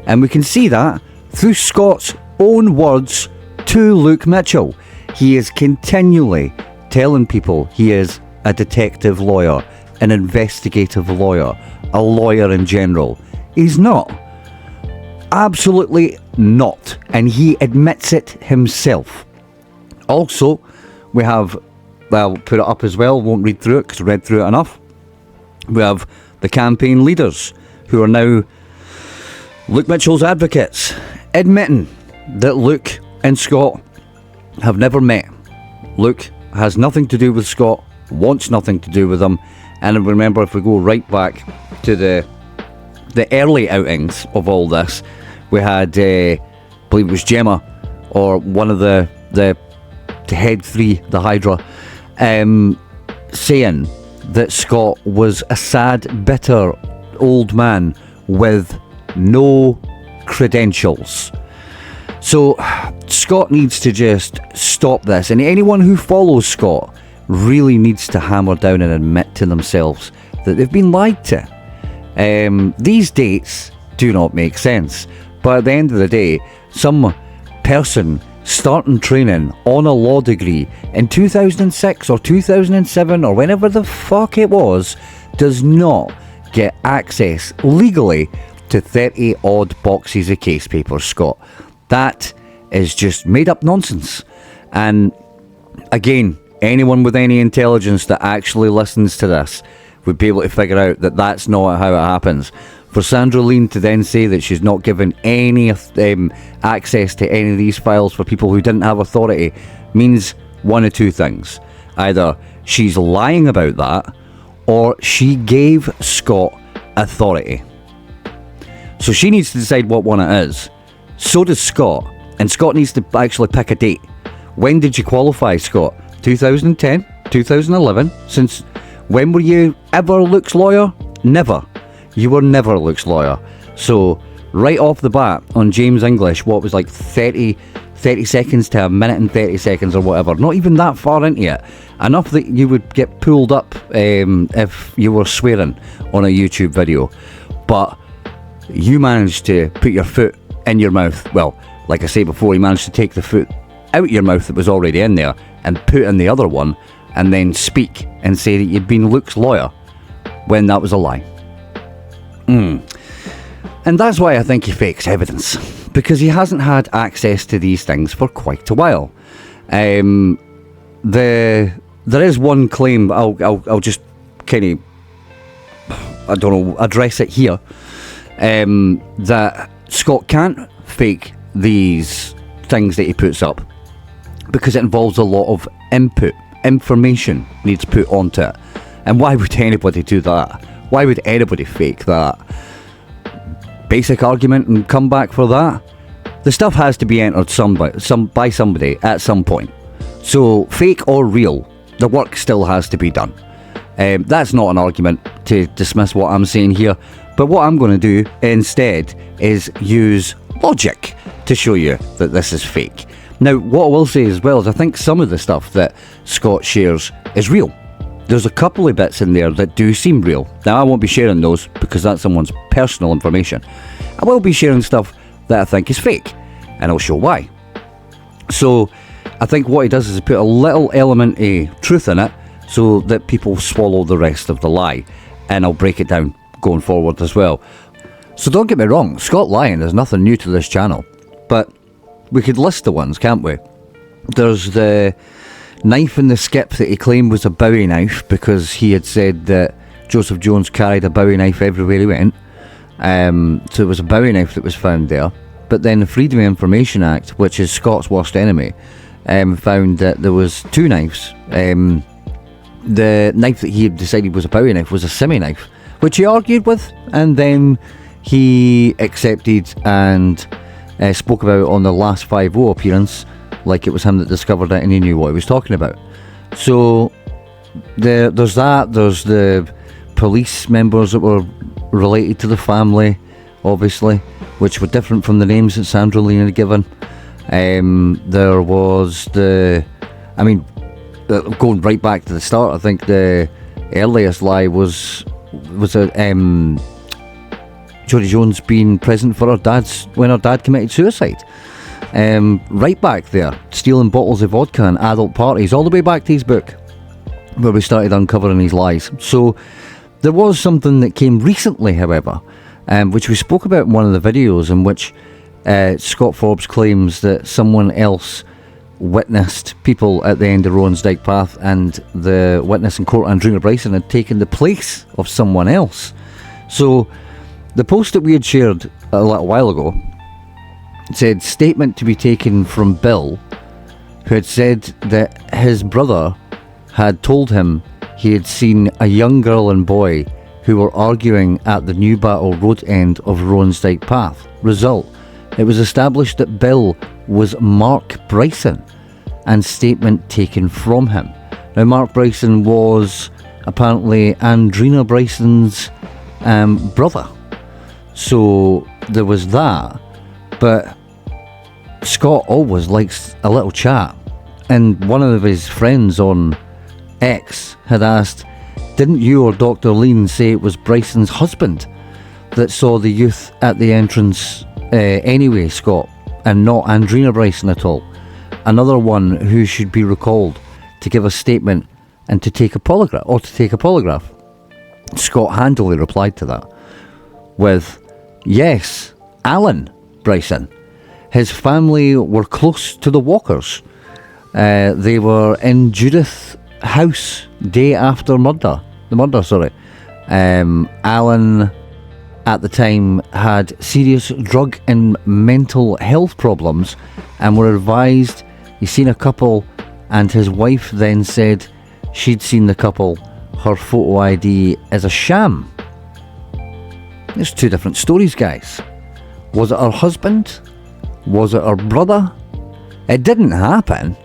And we can see that through Scott's own words to Luke Mitchell. He is continually telling people he is a detective lawyer, an investigative lawyer, a lawyer in general. He's not. Absolutely not. And he admits it himself. Also, we have, well, put it up as well, won't read through it because I read through it enough. We have the campaign leaders who are now Luke Mitchell's advocates, admitting that Luke and Scott have never met. Luke has nothing to do with Scott, wants nothing to do with him. And remember, if we go right back to the early outings of all this, we had, I believe it was Gemma, or one of the head three, the Hydra, saying that Scott was a sad, bitter old man with no credentials. So Scott needs to just stop this, and anyone who follows Scott really needs to hammer down and admit to themselves that they've been lied to. These dates do not make sense, but at the end of the day, some person starting training on a law degree in 2006 or 2007 or whenever the fuck it was does not get access legally to 30 odd boxes of case papers, Scott. That is just made up nonsense. And again, anyone with any intelligence that actually listens to this would be able to figure out that that's not how it happens. For Sandra Lean to then say that she's not given any access to any of these files for people who didn't have authority means one of two things. Either she's lying about that, or she gave Scott authority. So she needs to decide what one it is. So does Scott. And Scott needs to actually pick a date. When did you qualify, Scott? 2010? 2011? Since when were you ever Luke's lawyer? Never. You were never Luke's lawyer. So, right off the bat, on James English, what was like 30 seconds to a minute and 30 seconds or whatever, not even that far into it, enough that you would get pulled up if you were swearing on a YouTube video. But you managed to put your foot in your mouth. Well, like I say before, you managed to take the foot out your mouth that was already in there and put in the other one, and then speak and say that you'd been Luke's lawyer when that was a lie. And that's why I think he fakes evidence, because he hasn't had access to these things for quite a while. There is one claim, I'll just kind of, address it here, that Scott can't fake these things that he puts up because it involves a lot of information needs put onto it. And why would anybody do that? Why would anybody fake that? Basic argument and come back for that? The stuff has to be entered by somebody at some point. So, fake or real, the work still has to be done. That's not an argument to dismiss what I'm saying here, but what I'm going to do instead is use logic to show you that this is fake. Now, what I will say as well is I think some of the stuff that Scott shares is real. There's a couple of bits in there that do seem real. Now, I won't be sharing those because that's someone's personal information. I will be sharing stuff that I think is fake, and I'll show why. So, I think what he does is put a little element of truth in it so that people swallow the rest of the lie, and I'll break it down going forward as well. So don't get me wrong, Scott lying is nothing new to this channel, but we could list the ones, can't we? There's the knife in the skip that he claimed was a Bowie knife because he had said that Joseph Jones carried a Bowie knife everywhere he went. So it was a Bowie knife that was found there. But then the Freedom of Information Act, which is Scott's worst enemy, found that there was two knives. The knife that he had decided was a Bowie knife was a Simi knife, which he argued with, and then he accepted and spoke about on the last 5-0 appearance like it was him that discovered it and he knew what he was talking about. So there's that. There's the police members that were related to the family, obviously, which were different from the names that Sandra Lean had given. There was going right back to the start, I think the earliest lie was a Jodie Jones being present for when her dad committed suicide. Right back there, stealing bottles of vodka and adult parties, all the way back to his book, where we started uncovering these lies. So there was something that came recently, however, which we spoke about in one of the videos, in which Scott Forbes claims that someone else witnessed people at the end of Rowan's Dyke Path, and the witness in court, Andrina Bryson, had taken the place of someone else. So the post that we had shared a little while ago said, statement to be taken from Bill, who had said that his brother had told him he had seen a young girl and boy who were arguing at the New Battle Road end of Rowan's Dyke Path. Result, it was established that Bill was Mark Bryson, and statement taken from him. Now, Mark Bryson was apparently Andrina Bryson's brother. So there was that, but Scott always likes a little chat, and one of his friends on X had asked, didn't you or Dr. Lean say it was Bryson's husband that saw the youth at the entrance anyway, Scott, and not Andrina Bryson at all? Another one who should be recalled to give a statement and to take a polygraph. Scott handily replied to that with, yes, Alan Bryson. His family were close to the Walkers. They were in Judith's house day after the murder. Alan, at the time, had serious drug and mental health problems and were advised he'd seen a couple, and his wife then said she'd seen the couple. Her photo ID is a sham. There's two different stories, guys. Was it her husband? Was it her brother? It didn't happen,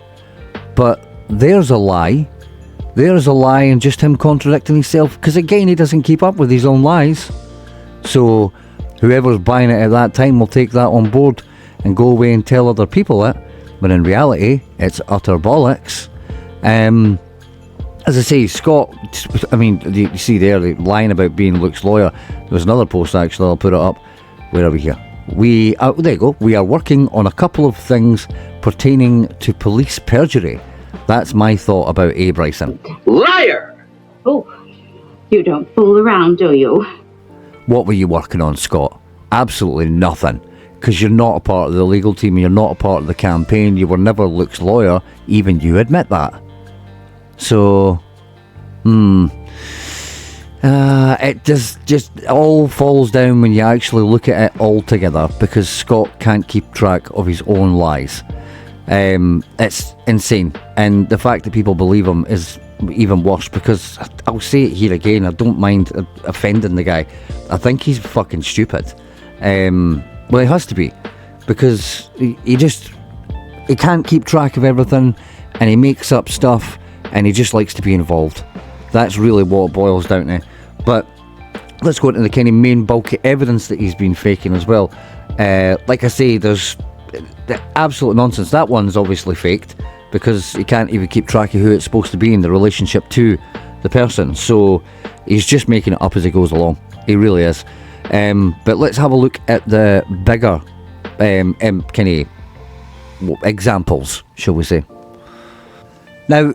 but there's a lie. There's a lie and just him contradicting himself, because again, he doesn't keep up with his own lies. So whoever's buying it at that time will take that on board and go away and tell other people it, but in reality, it's utter bollocks. As I say, Scott, I mean, you see there, the line about being Luke's lawyer. There was another post, actually, I'll put it up. Where are we here? There you go. We are working on a couple of things pertaining to police perjury. That's my thought about A. Bryson. Liar! Oh, you don't fool around, do you? What were you working on, Scott? Absolutely nothing. Because you're not a part of the legal team, you're not a part of the campaign, you were never Luke's lawyer, even you admit that. So, it just all falls down when you actually look at it all together, because Scott can't keep track of his own lies. It's insane, and the fact that people believe him is even worse, because I'll say it here again, I don't mind offending the guy. I think he's fucking stupid. Well, he has to be, because he can't keep track of everything, and he makes up stuff, and he just likes to be involved. That's really what it boils down to. But let's go into the kind of main bulky evidence that he's been faking as well. Like I say, there's the absolute nonsense. That one's obviously faked, because he can't even keep track of who it's supposed to be in the relationship to the person. So he's just making it up as he goes along. He really is. But let's have a look at the bigger kind of examples, shall we say. Now,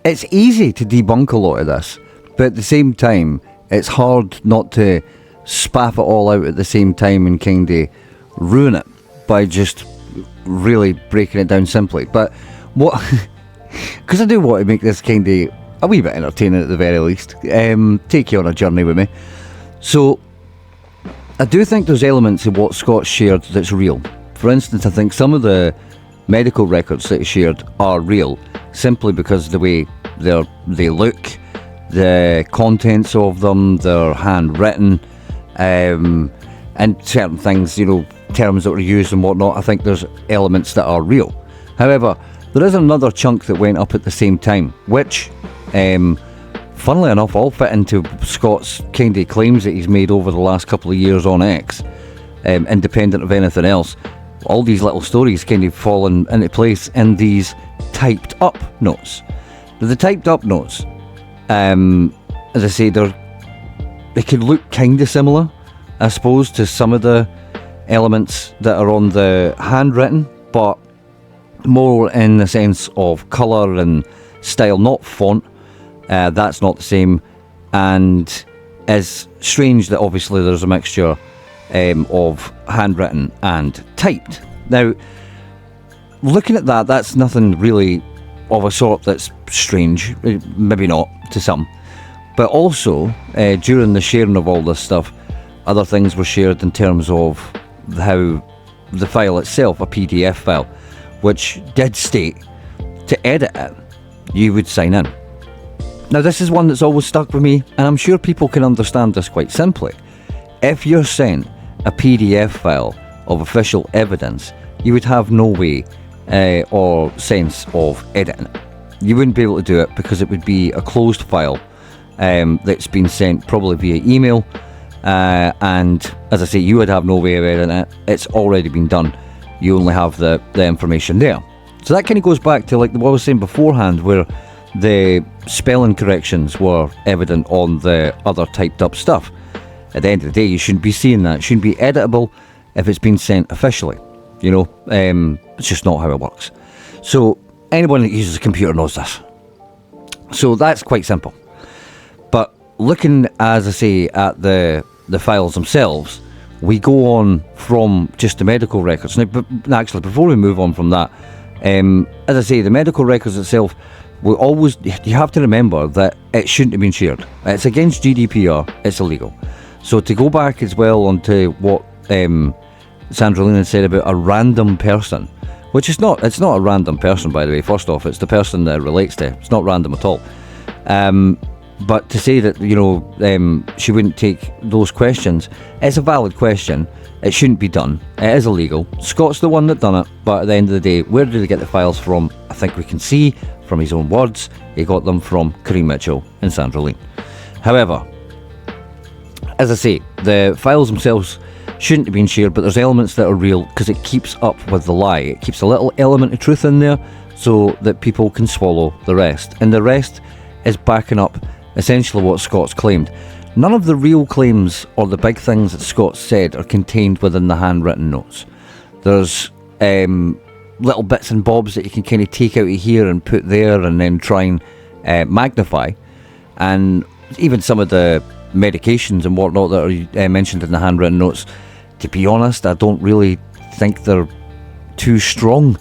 it's easy to debunk a lot of this, but at the same time, it's hard not to spaff it all out at the same time and kind of ruin it by just really breaking it down simply. But what, because I do want to make this kind of a wee bit entertaining at the very least, take you on a journey with me. So I do think there's elements of what Scott shared that's real. For instance, I think some of the medical records that he shared are real, simply because the way they look, the contents of them, they're handwritten, and certain things, terms that were used and whatnot. I think there's elements that are real. However, there is another chunk that went up at the same time, which, funnily enough, all fit into Scott's kind of claims that he's made over the last couple of years on X, independent of anything else. All these little stories kind of fall into place in these typed up notes. Now, the typed up notes, as I say, they could look kind of similar, I suppose, to some of the elements that are on the handwritten, but more in the sense of colour and style, not font. That's not the same, and it's strange that obviously there's a mixture of handwritten and typed. Now, looking at that, that's nothing really of a sort that's strange, maybe not to some, but also during the sharing of all this stuff, other things were shared in terms of how the file itself, a PDF file, which did state to edit it, you would sign in. Now, this is one that's always stuck with me, and I'm sure people can understand this quite simply. If you're sent a PDF file of official evidence, you would have no way or sense of editing it. You wouldn't be able to do it, because it would be a closed file that's been sent probably via email, and as I say, you would have no way of editing it. It's already been done. You only have the information there. So that kind of goes back to like what I was saying beforehand, where the spelling corrections were evident on the other typed up stuff. At the end of the day, you shouldn't be seeing that. It shouldn't be editable if it's been sent officially. It's just not how it works. So anyone that uses a computer knows this. So that's quite simple. But looking, as I say, at the files themselves, we go on from just the medical records. Now, actually, before we move on from that, As I say, the medical records itself, you have to remember that it shouldn't have been shared. It's against GDPR, it's illegal. So to go back as well onto what Sandra Lean said about a random person, which it's not a random person, by the way. First off, it's the person that it relates to. It's not random at all. But to say that, she wouldn't take those questions, it's a valid question. It shouldn't be done. It is illegal. Scott's the one that done it, but at the end of the day, where did he get the files from? I think we can see from his own words, he got them from Kareem Mitchell and Sandra Lean. However, as I say, the files themselves shouldn't have been shared, but there's elements that are real because it keeps up with the lie. It keeps a little element of truth in there so that people can swallow the rest. And the rest is backing up essentially what Scott's claimed. None of the real claims or the big things that Scott said are contained within the handwritten notes. There's little bits and bobs that you can kind of take out of here and put there and then try and magnify. And even some of the medications and whatnot that are mentioned in the handwritten notes, to be honest, I don't really think they're too strong.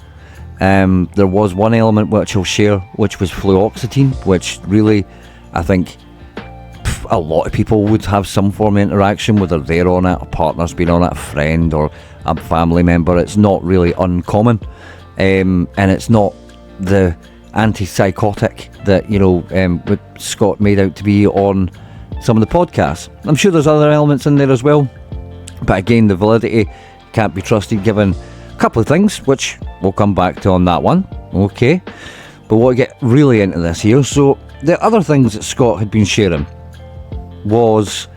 There was one element which I'll share, which was fluoxetine, which really, I think a lot of people would have some form of interaction, whether they're on it, a partner's been on it, a friend or a family member. It's not really uncommon, and it's not the antipsychotic that what Scott made out to be on some of the podcasts. I'm sure there's other elements in there as well, but again, the validity can't be trusted given a couple of things, which we'll come back to on that one. Okay, but we'll get really into this here. So the other things that Scott had been sharing was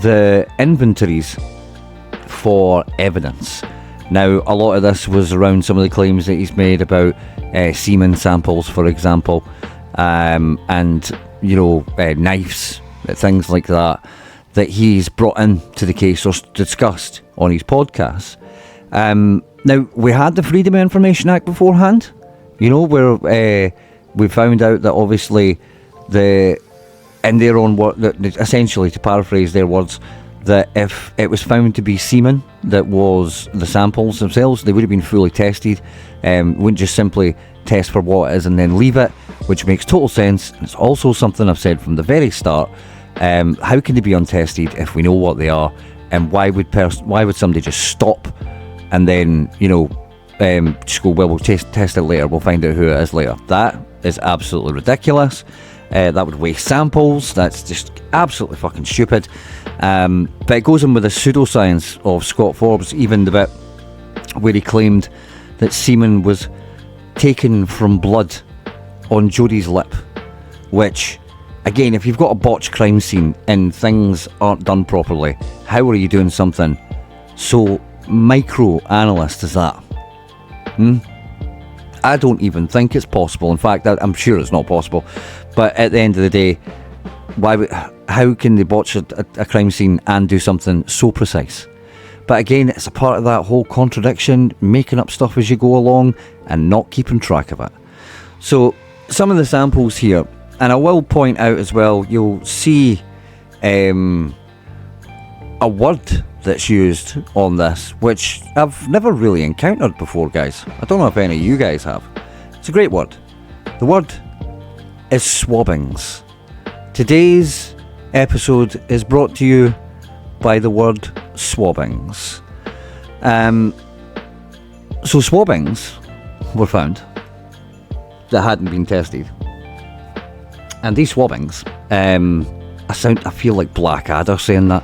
the inventories for evidence. Now, a lot of this was around some of the claims that he's made about semen samples, for example, and knives, things like that he's brought into the case or discussed on his podcast. Now, we had the Freedom of Information Act beforehand, where we found out that obviously in their own word, essentially to paraphrase their words, that if it was found to be semen that was the samples themselves, they would have been fully tested. Wouldn't just simply test for what it is and then leave it, which makes total sense. It's also something I've said from the very start. How can they be untested if we know what they are? And why would somebody just stop and then just go, well, we'll test it later, we'll find out who it is later? That is absolutely ridiculous. That would waste samples. That's just absolutely fucking stupid. But it goes in with the pseudoscience of Scott Forbes, even the bit where he claimed that semen was taken from blood on Jodie's lip, which, again, if you've got a botched crime scene and things aren't done properly, how are you doing something so micro-analyst as that? I don't even think it's possible. In fact, I'm sure it's not possible. But at the end of the day, how can they botch a crime scene and do something so precise? But again, it's a part of that whole contradiction, making up stuff as you go along and not keeping track of it. So some of the samples here, and I will point out as well, you'll see a word that's used on this, which I've never really encountered before, guys. I don't know if any of you guys have. It's a great word. The word is swabbings. Today's episode is brought to you by the word swabbings. So swabbings were found that hadn't been tested. And these swabbings, I feel like Blackadder saying that.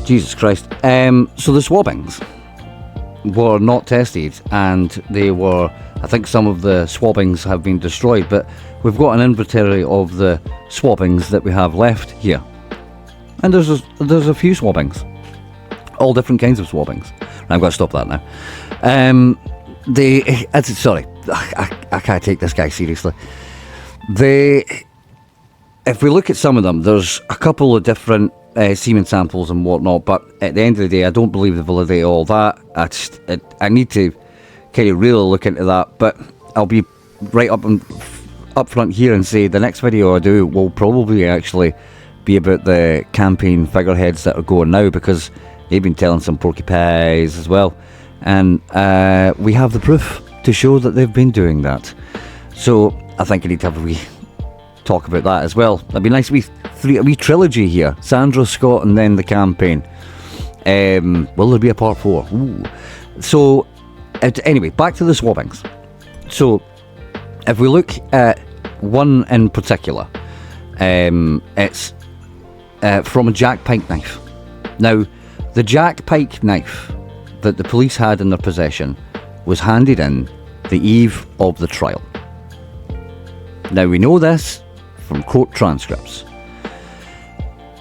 Jesus Christ. So the swabbings were not tested, and they were, I think some of the swabbings have been destroyed, but we've got an inventory of the swabbings that we have left here. And there's a few swabbings. All different kinds of swabbings. I've got to stop that now. Sorry, I can't take this guy seriously. If we look at some of them, there's a couple of different semen samples and whatnot, but at the end of the day, I don't believe the validity of all that. I need to kind of really look into that, but I'll be right up front here and say the next video I do will probably actually be about the campaign figureheads that are going now, because they've been telling some porky pies as well, and we have the proof to show that they've been doing that. So I think I need to have a wee talk about that as well. That'd be nice, a wee trilogy here. Sandra, Scott, and then the campaign. Will there be a part 4? Ooh. So, anyway, back to the Swabbings. So, if we look at one in particular, it's from a Jack Pike knife. Now, the Jack Pike knife that the police had in their possession was handed in the eve of the trial. Now, we know this from court transcripts.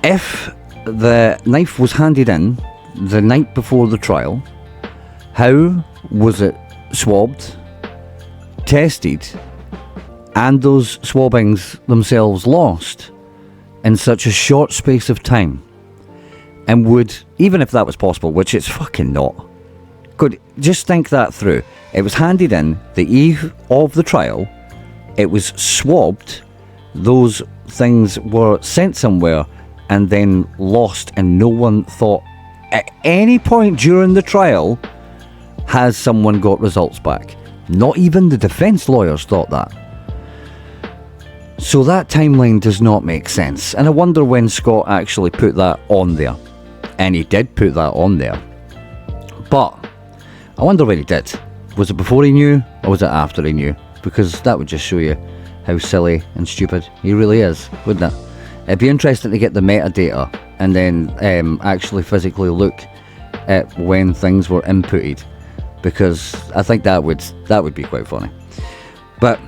If the knife was handed in the night before the trial, how was it swabbed, tested, and those swabbings themselves lost in such a short space of time? And would, even if that was possible, which it's fucking not, just think that through. It was handed in the eve of the trial, it was swabbed, those things were sent somewhere and then lost, and no one thought at any point during the trial has someone got results back. Not even the defence lawyers thought that. So that timeline does not make sense, and I wonder when Scott actually put that on there. And he did put that on there. But I wonder when he did. Was it before he knew, or was it after he knew? Because that would just show you how silly and stupid he really is, wouldn't it? It'd be interesting to get the metadata and then actually physically look at when things were inputted, because I think that would be quite funny. But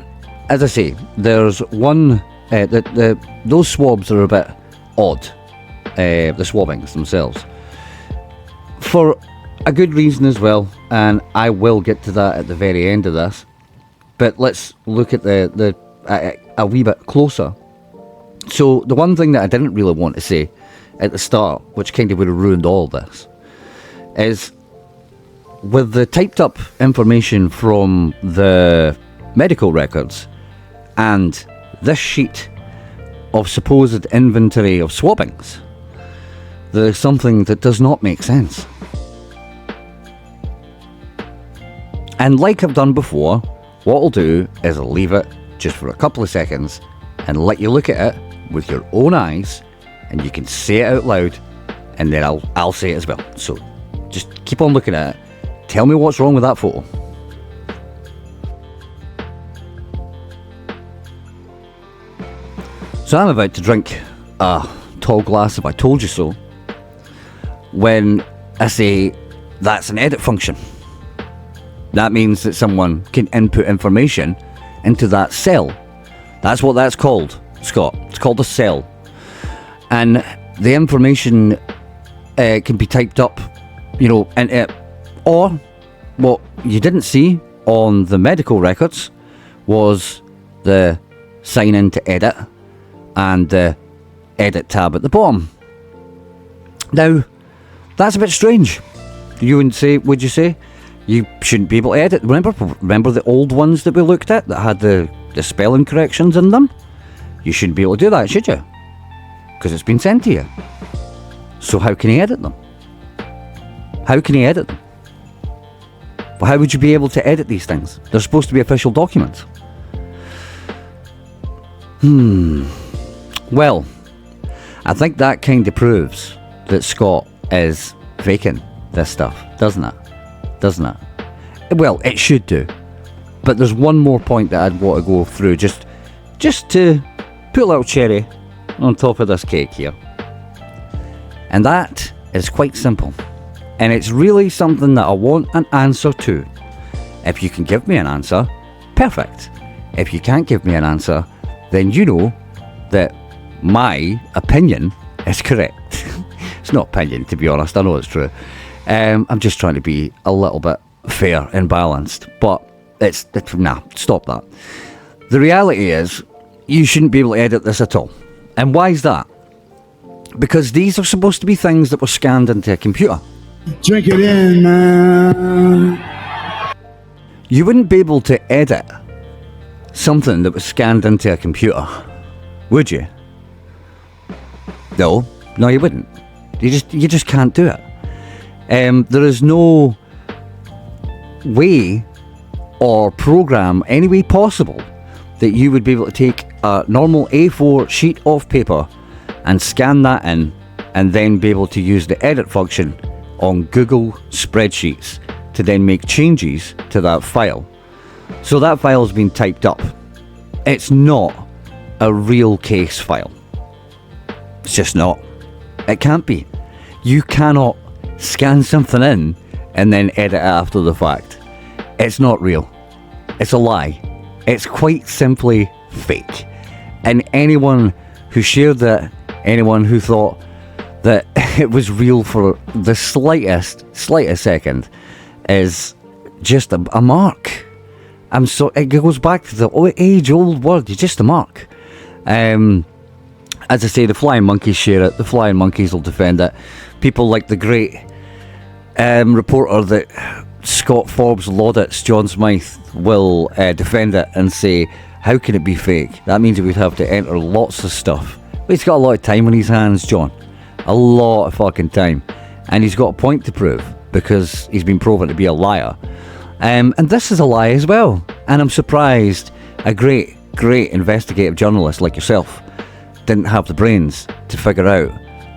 as I say, there's one those swabs are a bit odd, the swabbings themselves, for a good reason as well, and I will get to that at the very end of this. But let's look at a wee bit closer. So the one thing that I didn't really want to say at the start, which kind of would have ruined all this, is with the typed up information from the medical records and this sheet of supposed inventory of swabbings, there's something that does not make sense. And like I've done before, what I'll do is I'll leave it just for a couple of seconds and let you look at it with your own eyes, and you can say it out loud, and then I'll say it as well. So just keep on looking at it. Tell me what's wrong with that photo. So I'm about to drink a tall glass of I told you so when I say that's an edit function. That means that someone can input information into that cell. That's what that's called, Scott. It's called a cell. And the information can be typed up, or what you didn't see on the medical records was the sign in to edit and the edit tab at the bottom. Now, that's a bit strange. Would you say? You shouldn't be able to edit. Remember the old ones that we looked at that had the spelling corrections in them? You shouldn't be able to do that, should you? Because it's been sent to you. So how can you edit them? How can you edit them? Well, how would you be able to edit these things? They're supposed to be official documents. Well, I think that kind of proves that Scott is faking this stuff, doesn't it? Well, it should do. But there's one more point that I'd want to go through, just to put a little cherry on top of this cake here. And that is quite simple. And it's really something that I want an answer to. If you can give me an answer, perfect. If you can't give me an answer, then you know that my opinion is correct. It's not opinion, to be honest. I know it's true. I'm just trying to be a little bit fair and balanced, but stop that. The reality is, you shouldn't be able to edit this at all. And why is that? Because these are supposed to be things that were scanned into a computer. Drink it in, man. You wouldn't be able to edit something that was scanned into a computer, would you? No, you wouldn't. You just can't do it. There is no way or program any way possible that you would be able to take a normal A4 sheet of paper and scan that in, and then be able to use the edit function on Google spreadsheets to then make changes to that file. So that file's been typed up. It's not a real case file. It's just not. It can't be. You cannot scan something in and then edit it after the fact. It's not real. It's a lie. It's quite simply fake. And anyone who shared that, anyone who thought that it was real for the slightest second, is just a mark. It goes back to the age-old word. You're just a mark. As I say, the flying monkeys share it. The flying monkeys will defend it. People like the great reporter that Scott Forbes laudits, John Smythe, will defend it and say, how can it be fake? That means he would have to enter lots of stuff. But he's got a lot of time on his hands, John. A lot of fucking time. And he's got a point to prove, because he's been proven to be a liar. And this is a lie as well. And I'm surprised a great investigative journalist like yourself didn't have the brains to figure out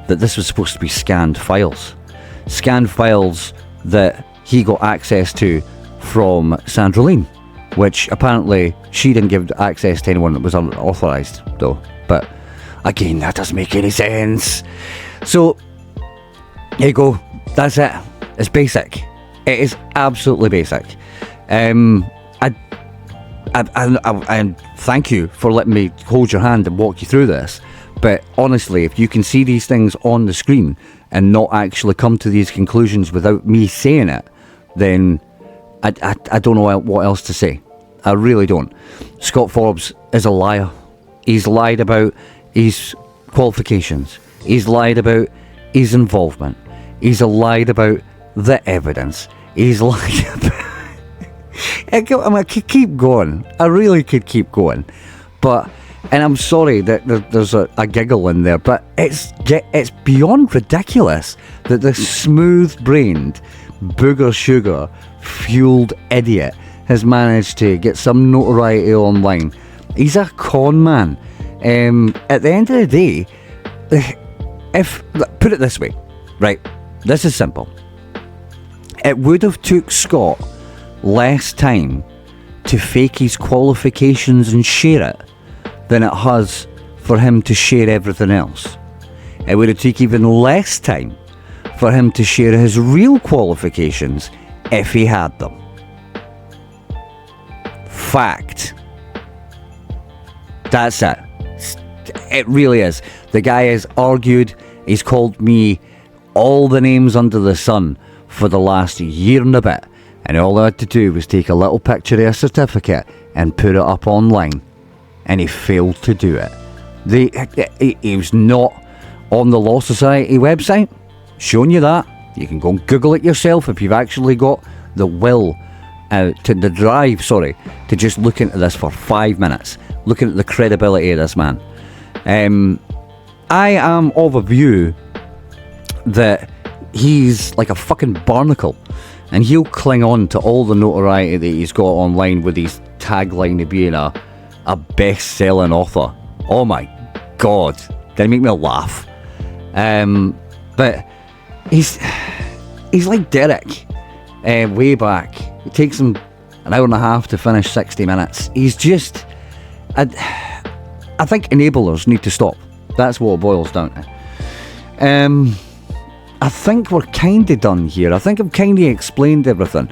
that this was supposed to be scanned files. Scanned files that he got access to from Sandra Lean, which apparently she didn't give access to anyone that was unauthorised, though. But again, that doesn't make any sense. So, there you go. That's it. It's basic. It is absolutely basic. And thank you for letting me hold your hand and walk you through this. But honestly, if you can see these things on the screen and not actually come to these conclusions without me saying it, then I don't know what else to say. I really don't. Scott Forbes is a liar. He's lied about his qualifications. He's lied about his involvement. He's lied about the evidence. He's lied about... I could keep going. I really could keep going. But, and I'm sorry that there's a giggle in there, but it's beyond ridiculous that this smooth-brained, booger sugar fueled idiot has managed to get some notoriety online. He's a con man. At the end of the day, put it this way, right? This is simple. It would have took Scott less time to fake his qualifications and share it than it has for him to share everything else. It would have taken even less time for him to share his real qualifications if he had them. Fact. That's it. It really is. The guy has argued, he's called me all the names under the sun for the last year and a bit, and all I had to do was take a little picture of a certificate and put it up online, and he failed to do it. He was not on the Law Society website, showing you that. You can go and Google it yourself if you've actually got the will, the drive, to just look into this for 5 minutes, looking at the credibility of this man. I am of a view that he's like a fucking barnacle, and he'll cling on to all the notoriety that he's got online with his tagline of being a best-selling author. Oh my god, did it make me laugh? But he's like Derek, way back. It takes him an hour and a half to finish 60 minutes. He's just... I think enablers need to stop. That's what it boils down to. I think we're kind of done here. I think I've kind of explained everything,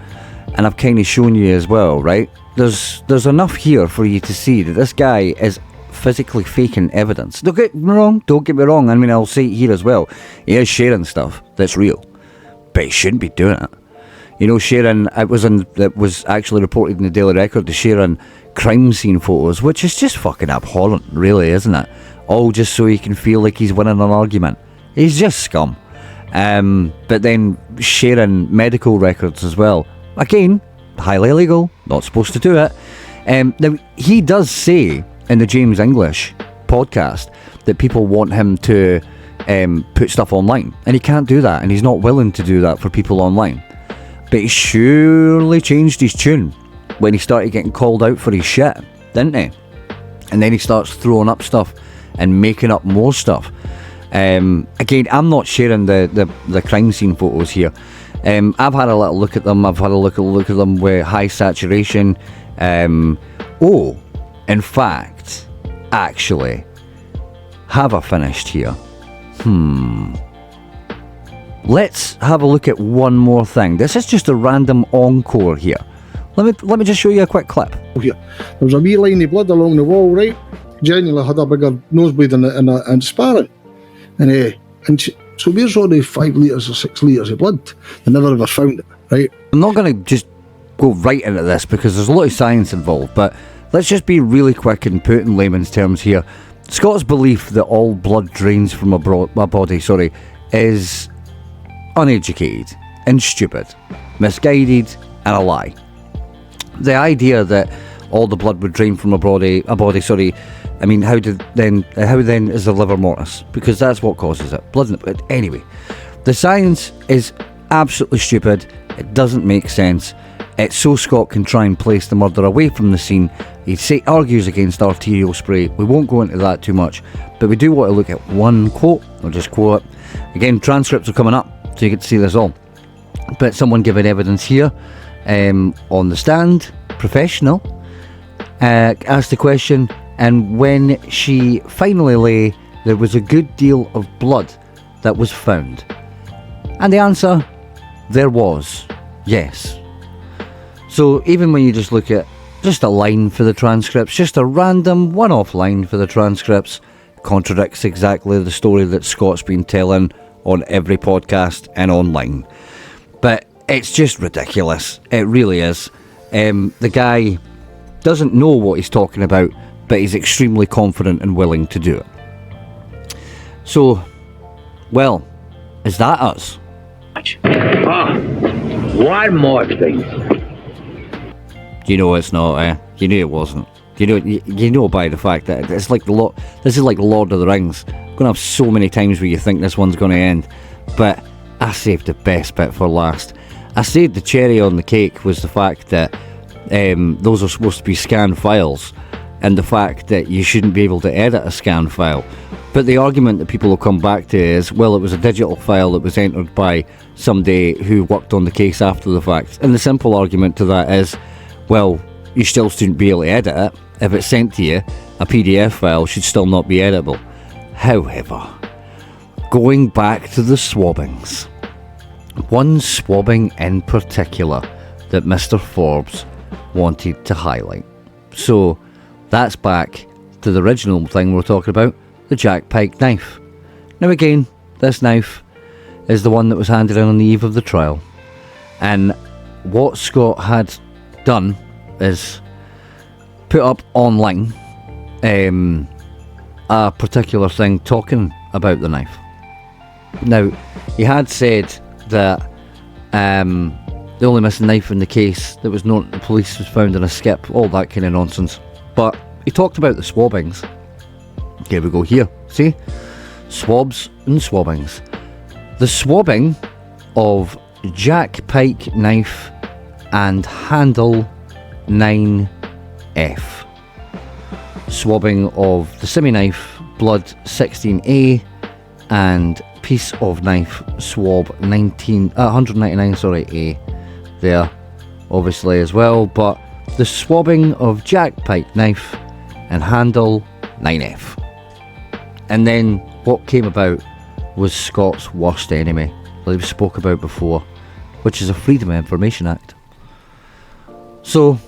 and I've kind of shown you as well, right? There's enough here for you to see that this guy is physically faking evidence. Don't get me wrong. I mean, I'll say it here as well. He is sharing stuff that's real, but he shouldn't be doing it. You know, sharing, it was actually reported in the Daily Record, to sharing crime scene photos, which is just fucking abhorrent, really, isn't it? All just so he can feel like he's winning an argument. He's just scum. But then sharing medical records as well. Again, highly illegal, not supposed to do it. Now, he does say in the James English podcast that people want him to put stuff online, and he can't do that, and he's not willing to do that for people online. But he surely changed his tune when he started getting called out for his shit, didn't he? And then he starts throwing up stuff and making up more stuff. Again, I'm not sharing the crime scene photos here. I've had a little look at them. I've had a look at them with high saturation. In fact, actually, have I finished here? Let's have a look at one more thing. This is just a random encore here. Let me just show you a quick clip. Here, there was a wee line of blood along the wall, right? Genuinely had a bigger nosebleed and sparring. So where's all the 5 litres or 6 litres of blood? They never ever found it, right? I'm not going to just go right into this because there's a lot of science involved, but let's just be really quick and put it in layman's terms here. Scott's belief that all blood drains from a body is uneducated and stupid, misguided and a lie. The idea that all the blood would drain from a body, I mean, how then is the liver mortis? Because that's what causes it. Blood. But anyway, the science is absolutely stupid. It doesn't make sense. It's so Scott can try and place the murder away from the scene. He argues against arterial spray. We won't go into that too much, but we do want to look at one quote. I'll just quote it. Again, transcripts are coming up, so you get to see this all. But someone giving evidence here on the stand, professional, asked the question, and when she finally lay, there was a good deal of blood that was found. And the answer, there was, yes. So even when you just look at just a line for the transcripts, just a random one-off line for the transcripts, contradicts exactly the story that Scott's been telling on every podcast and online. But it's just ridiculous. It really is. The guy doesn't know what he's talking about, but he's extremely confident and willing to do it. So, well, is that us? One more thing. You know it's not, eh? You knew it wasn't. You know by the fact that it's like this is like Lord of the Rings. I'm gonna have so many times where you think this one's gonna end, but I saved the best bit for last. I saved the cherry on the cake was the fact that those are supposed to be scanned files, and the fact that you shouldn't be able to edit a scan file. But the argument that people will come back to is, well, it was a digital file that was entered by somebody who worked on the case after the fact. And the simple argument to that is, well, you still shouldn't be able to edit it. If it's sent to you, a PDF file should still not be editable. However, going back to the Swabbings, one swabbing in particular that Mr. Forbes wanted to highlight. So that's back to the original thing we're talking about, the Jack Pike knife. Now again, this knife is the one that was handed in on the eve of the trial. And what Scott had done is put up online a particular thing talking about the knife. Now, he had said that the only missing knife in the case that was known to the police was found in a skip, all that kind of nonsense. But he talked about the swabbings. Here we go here, see? Swabs and swabbings. The swabbing of Jack Pike knife and handle 9F. Swabbing of the semi-knife blood 16A and piece of knife swab 199 A there obviously as well, but the swabbing of Jack Pike knife and handle 9F. And then what came about was Scott's worst enemy, like we spoke about before, which is a Freedom of Information Act. So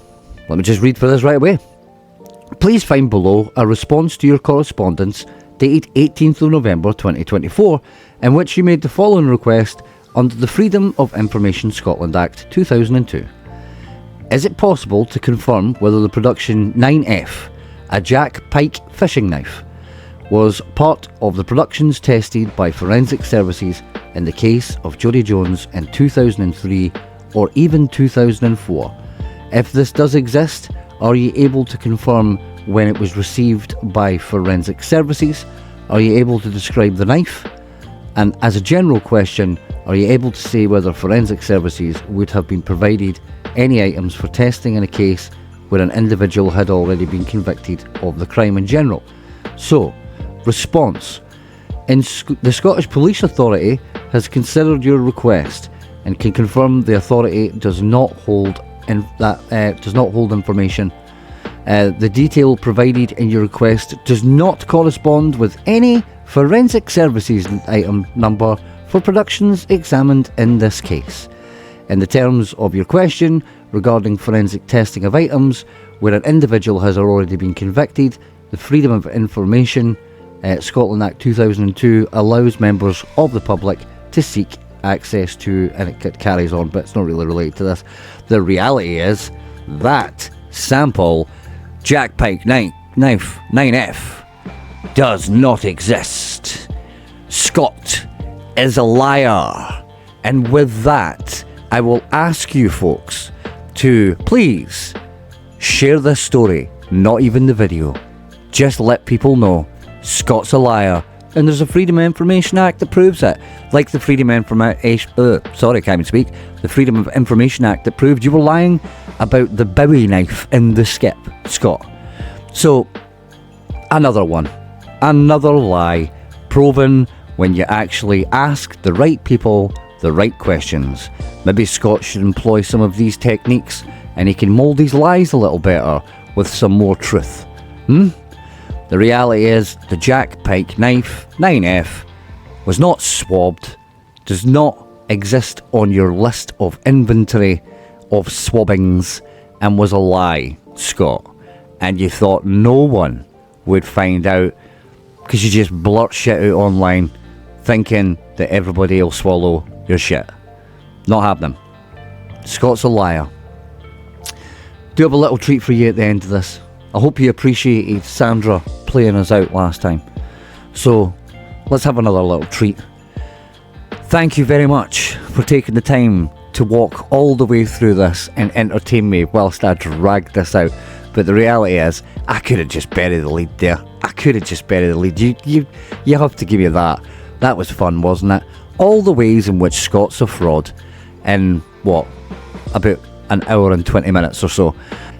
let me just read for this right away. Please find below a response to your correspondence dated 18th of November 2024 in which you made the following request under the Freedom of Information Scotland Act 2002. Is it possible to confirm whether the production 9F, a Jack Pike fishing knife, was part of the productions tested by forensic services in the case of Jodie Jones in 2003 or even 2004? If this does exist, are you able to confirm when it was received by forensic services? Are you able to describe the knife? And as a general question, Are you able to say whether forensic services would have been provided any items for testing in a case where an individual had already been convicted of the crime in general? So, response. The Scottish Police Authority has considered your request and can confirm the authority does not hold information. The detail provided in your request does not correspond with any forensic services item number for productions examined in this case. In the terms of your question regarding forensic testing of items where an individual has already been convicted, the Freedom of Information Scotland Act 2002 allows members of the public to seek access to, and it carries on, but it's not really related to this. The reality is that sample Jackknife 9F does not exist. Scott is a liar. And with that, I will ask you folks to please share this story, not even the video. Just let people know Scott's a liar, and there's a Freedom of Information Act that proves it. Like the Freedom of Information... I can't even speak. The Freedom of Information Act that proved you were lying about the Bowie knife in the skip, Scott. So, another one. Another lie proven when you actually ask the right people the right questions. Maybe Scott should employ some of these techniques and he can mould his lies a little better with some more truth. The reality is the Jackknife 9F was not swabbed, does not exist on your list of inventory of swabbings, and was a lie, Scott. And you thought no one would find out because you just blurt shit out online thinking that everybody will swallow your shit. Not happening. Scott's a liar. Do have a little treat for you at the end of this. I hope you appreciated Sandra playing us out last time. So, let's have another little treat. Thank you very much for taking the time to walk all the way through this and entertain me whilst I dragged this out. But the reality is, I could have just buried the lead there. You have to give me that. That was fun, wasn't it? All the ways in which Scott's a fraud in, about an hour and 20 minutes or so.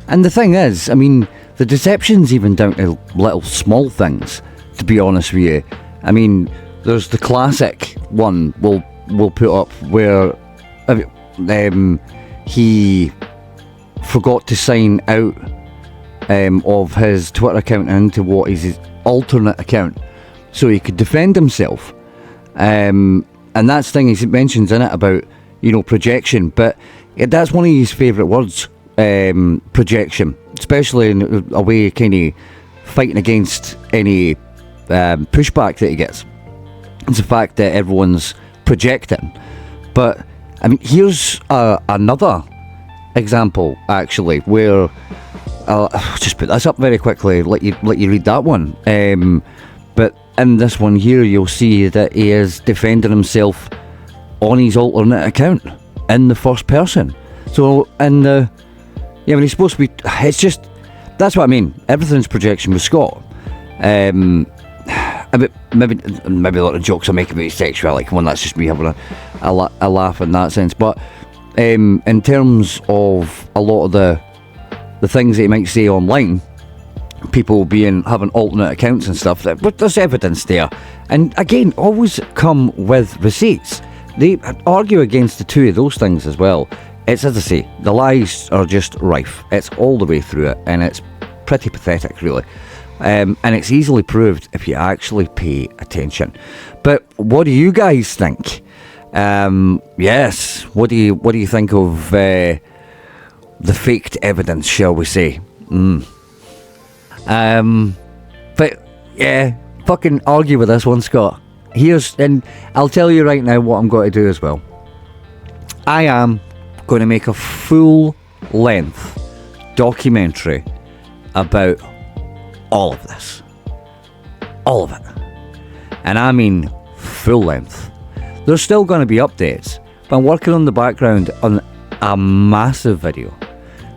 And the thing is, I mean, the deception's even down to little small things, to be honest with you. I mean, there's the classic one we'll put up where he forgot to sign out of his Twitter account into what is his alternate account so he could defend himself. And that's the thing he mentions in it about, projection, but that's one of his favourite words, projection, especially in a way kind of fighting against any pushback that he gets. It's the fact that everyone's projecting. But I mean, here's another example actually where I'll just put this up very quickly, let you read that one. But in this one here, you'll see that he is defending himself on his alternate account in the first person. So when he's supposed to be, it's just, that's what I mean. Everything's projection with Scott. Maybe a lot of jokes I make about his sexuality. Come on, that's just me having a laugh in that sense. But in terms of a lot of the things that he might say online, people having alternate accounts and stuff, but there's evidence there. And again, always come with receipts. They argue against the two of those things as well. It's, as I say, the lies are just rife. It's all the way through it, and it's pretty pathetic, really. And it's easily proved if you actually pay attention. But what do you guys think? Yes, what do you think of the faked evidence, shall we say? But yeah, fucking argue with this one, Scott. And I'll tell you right now what I'm going to do as well. I am going to make a full-length documentary about all of this. All of it. And I mean full length. There's still going to be updates, but I'm working on the background on a massive video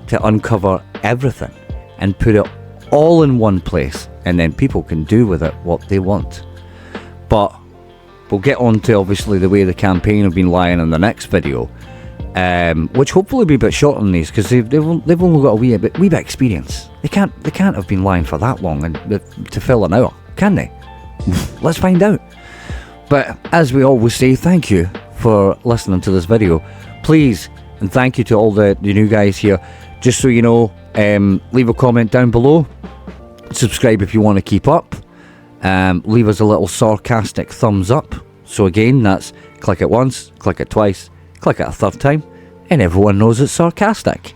to uncover everything and put it all in one place, and then people can do with it what they want. But we'll get on to obviously the way the campaign have been lying in the next video, which hopefully will be a bit short on these, because they've only got a wee bit experience. They can't have been lying for that long and to fill an hour, can they? Let's find out. But as we always say, thank you for listening to this video. Please, and thank you to all the new guys here. Just so you know, leave a comment down below. Subscribe if you want to keep up. Leave us a little sarcastic thumbs up. So again, that's click it once, click it twice, click it a third time, and everyone knows it's sarcastic.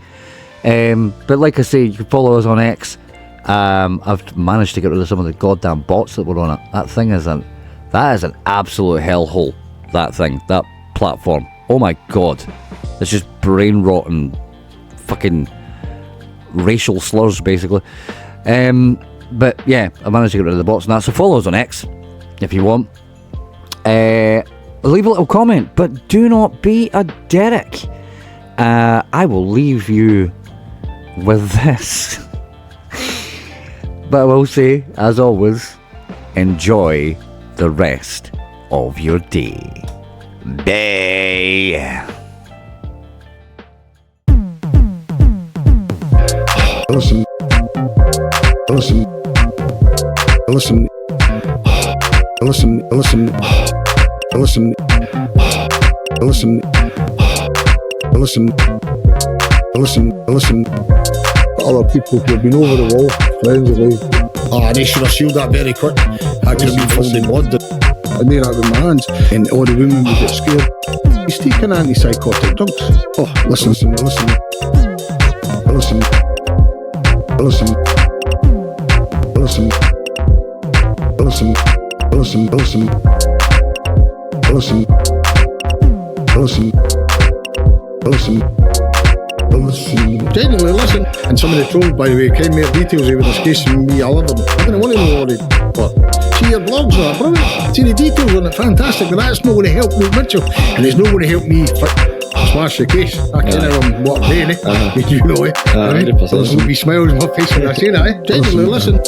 But like I say, you can follow us on X. I've managed to get rid of some of the goddamn bots that were on it. That is an absolute hellhole. That platform. Oh my god, it's just brain rotten, fucking racial slurs basically. But yeah, I managed to get rid of the bots and that. So follow us on X if you want. Leave a little comment, but do not be a Derek. I will leave you with this. But I will say, as always, enjoy the rest of your day. Bye. Listen. Listen. Listen. Listen. Listen. Listen. Listen. Listen. Listen. Listen. Other people who have been over the wall, friends of mine. They should have sealed that very quick. I could have been found in blood. I made that with my hands, and all the women would get scared. He's taking antipsychotic drugs. Oh, listen, listen, listen, listen, listen, listen, listen, listen, listen, listen, listen. Genuinely listen. And some of the trolls, by the way, came more details over this case than me. I love them. I didn't want to know all it, but see your blogs are brilliant. See the details on it, fantastic. But that's not going to help Luke Mitchell, and it's not going to help me smash the case. I kind of what I'm doing, eh? You know it. 100%. There's going to be smiles on my face when I say that, eh? Genuinely listen.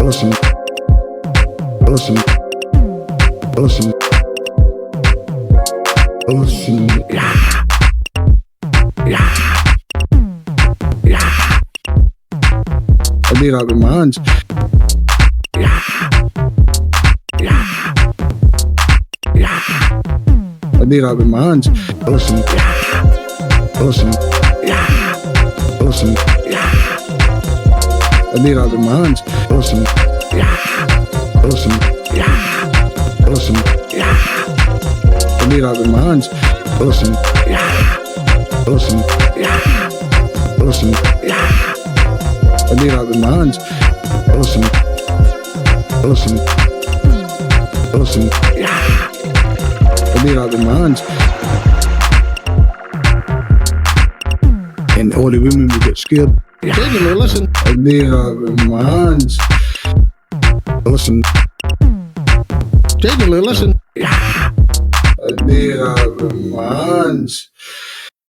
Listen. Listen. Listen. Listen. Yeah. Yeah. Yeah. I made that with my hands. Yeah. Yeah. Yeah. I made that with my hands. Listen. Yeah. Listen. Yeah. Listen. Yeah. I made that with my hands. Listen. Yeah. Listen. Yeah. Listen. Yeah. I made that with my hands. Listen. Yeah. Listen. Yeah. Listen. Yeah. I made that with my hands. Listen. Listen. Listen. Yeah. I made that with my hands. And all the women would get scared. Genuinely, listen. I made that with my hands. Listen. Genuinely, listen. Yeah. I made that with my hands.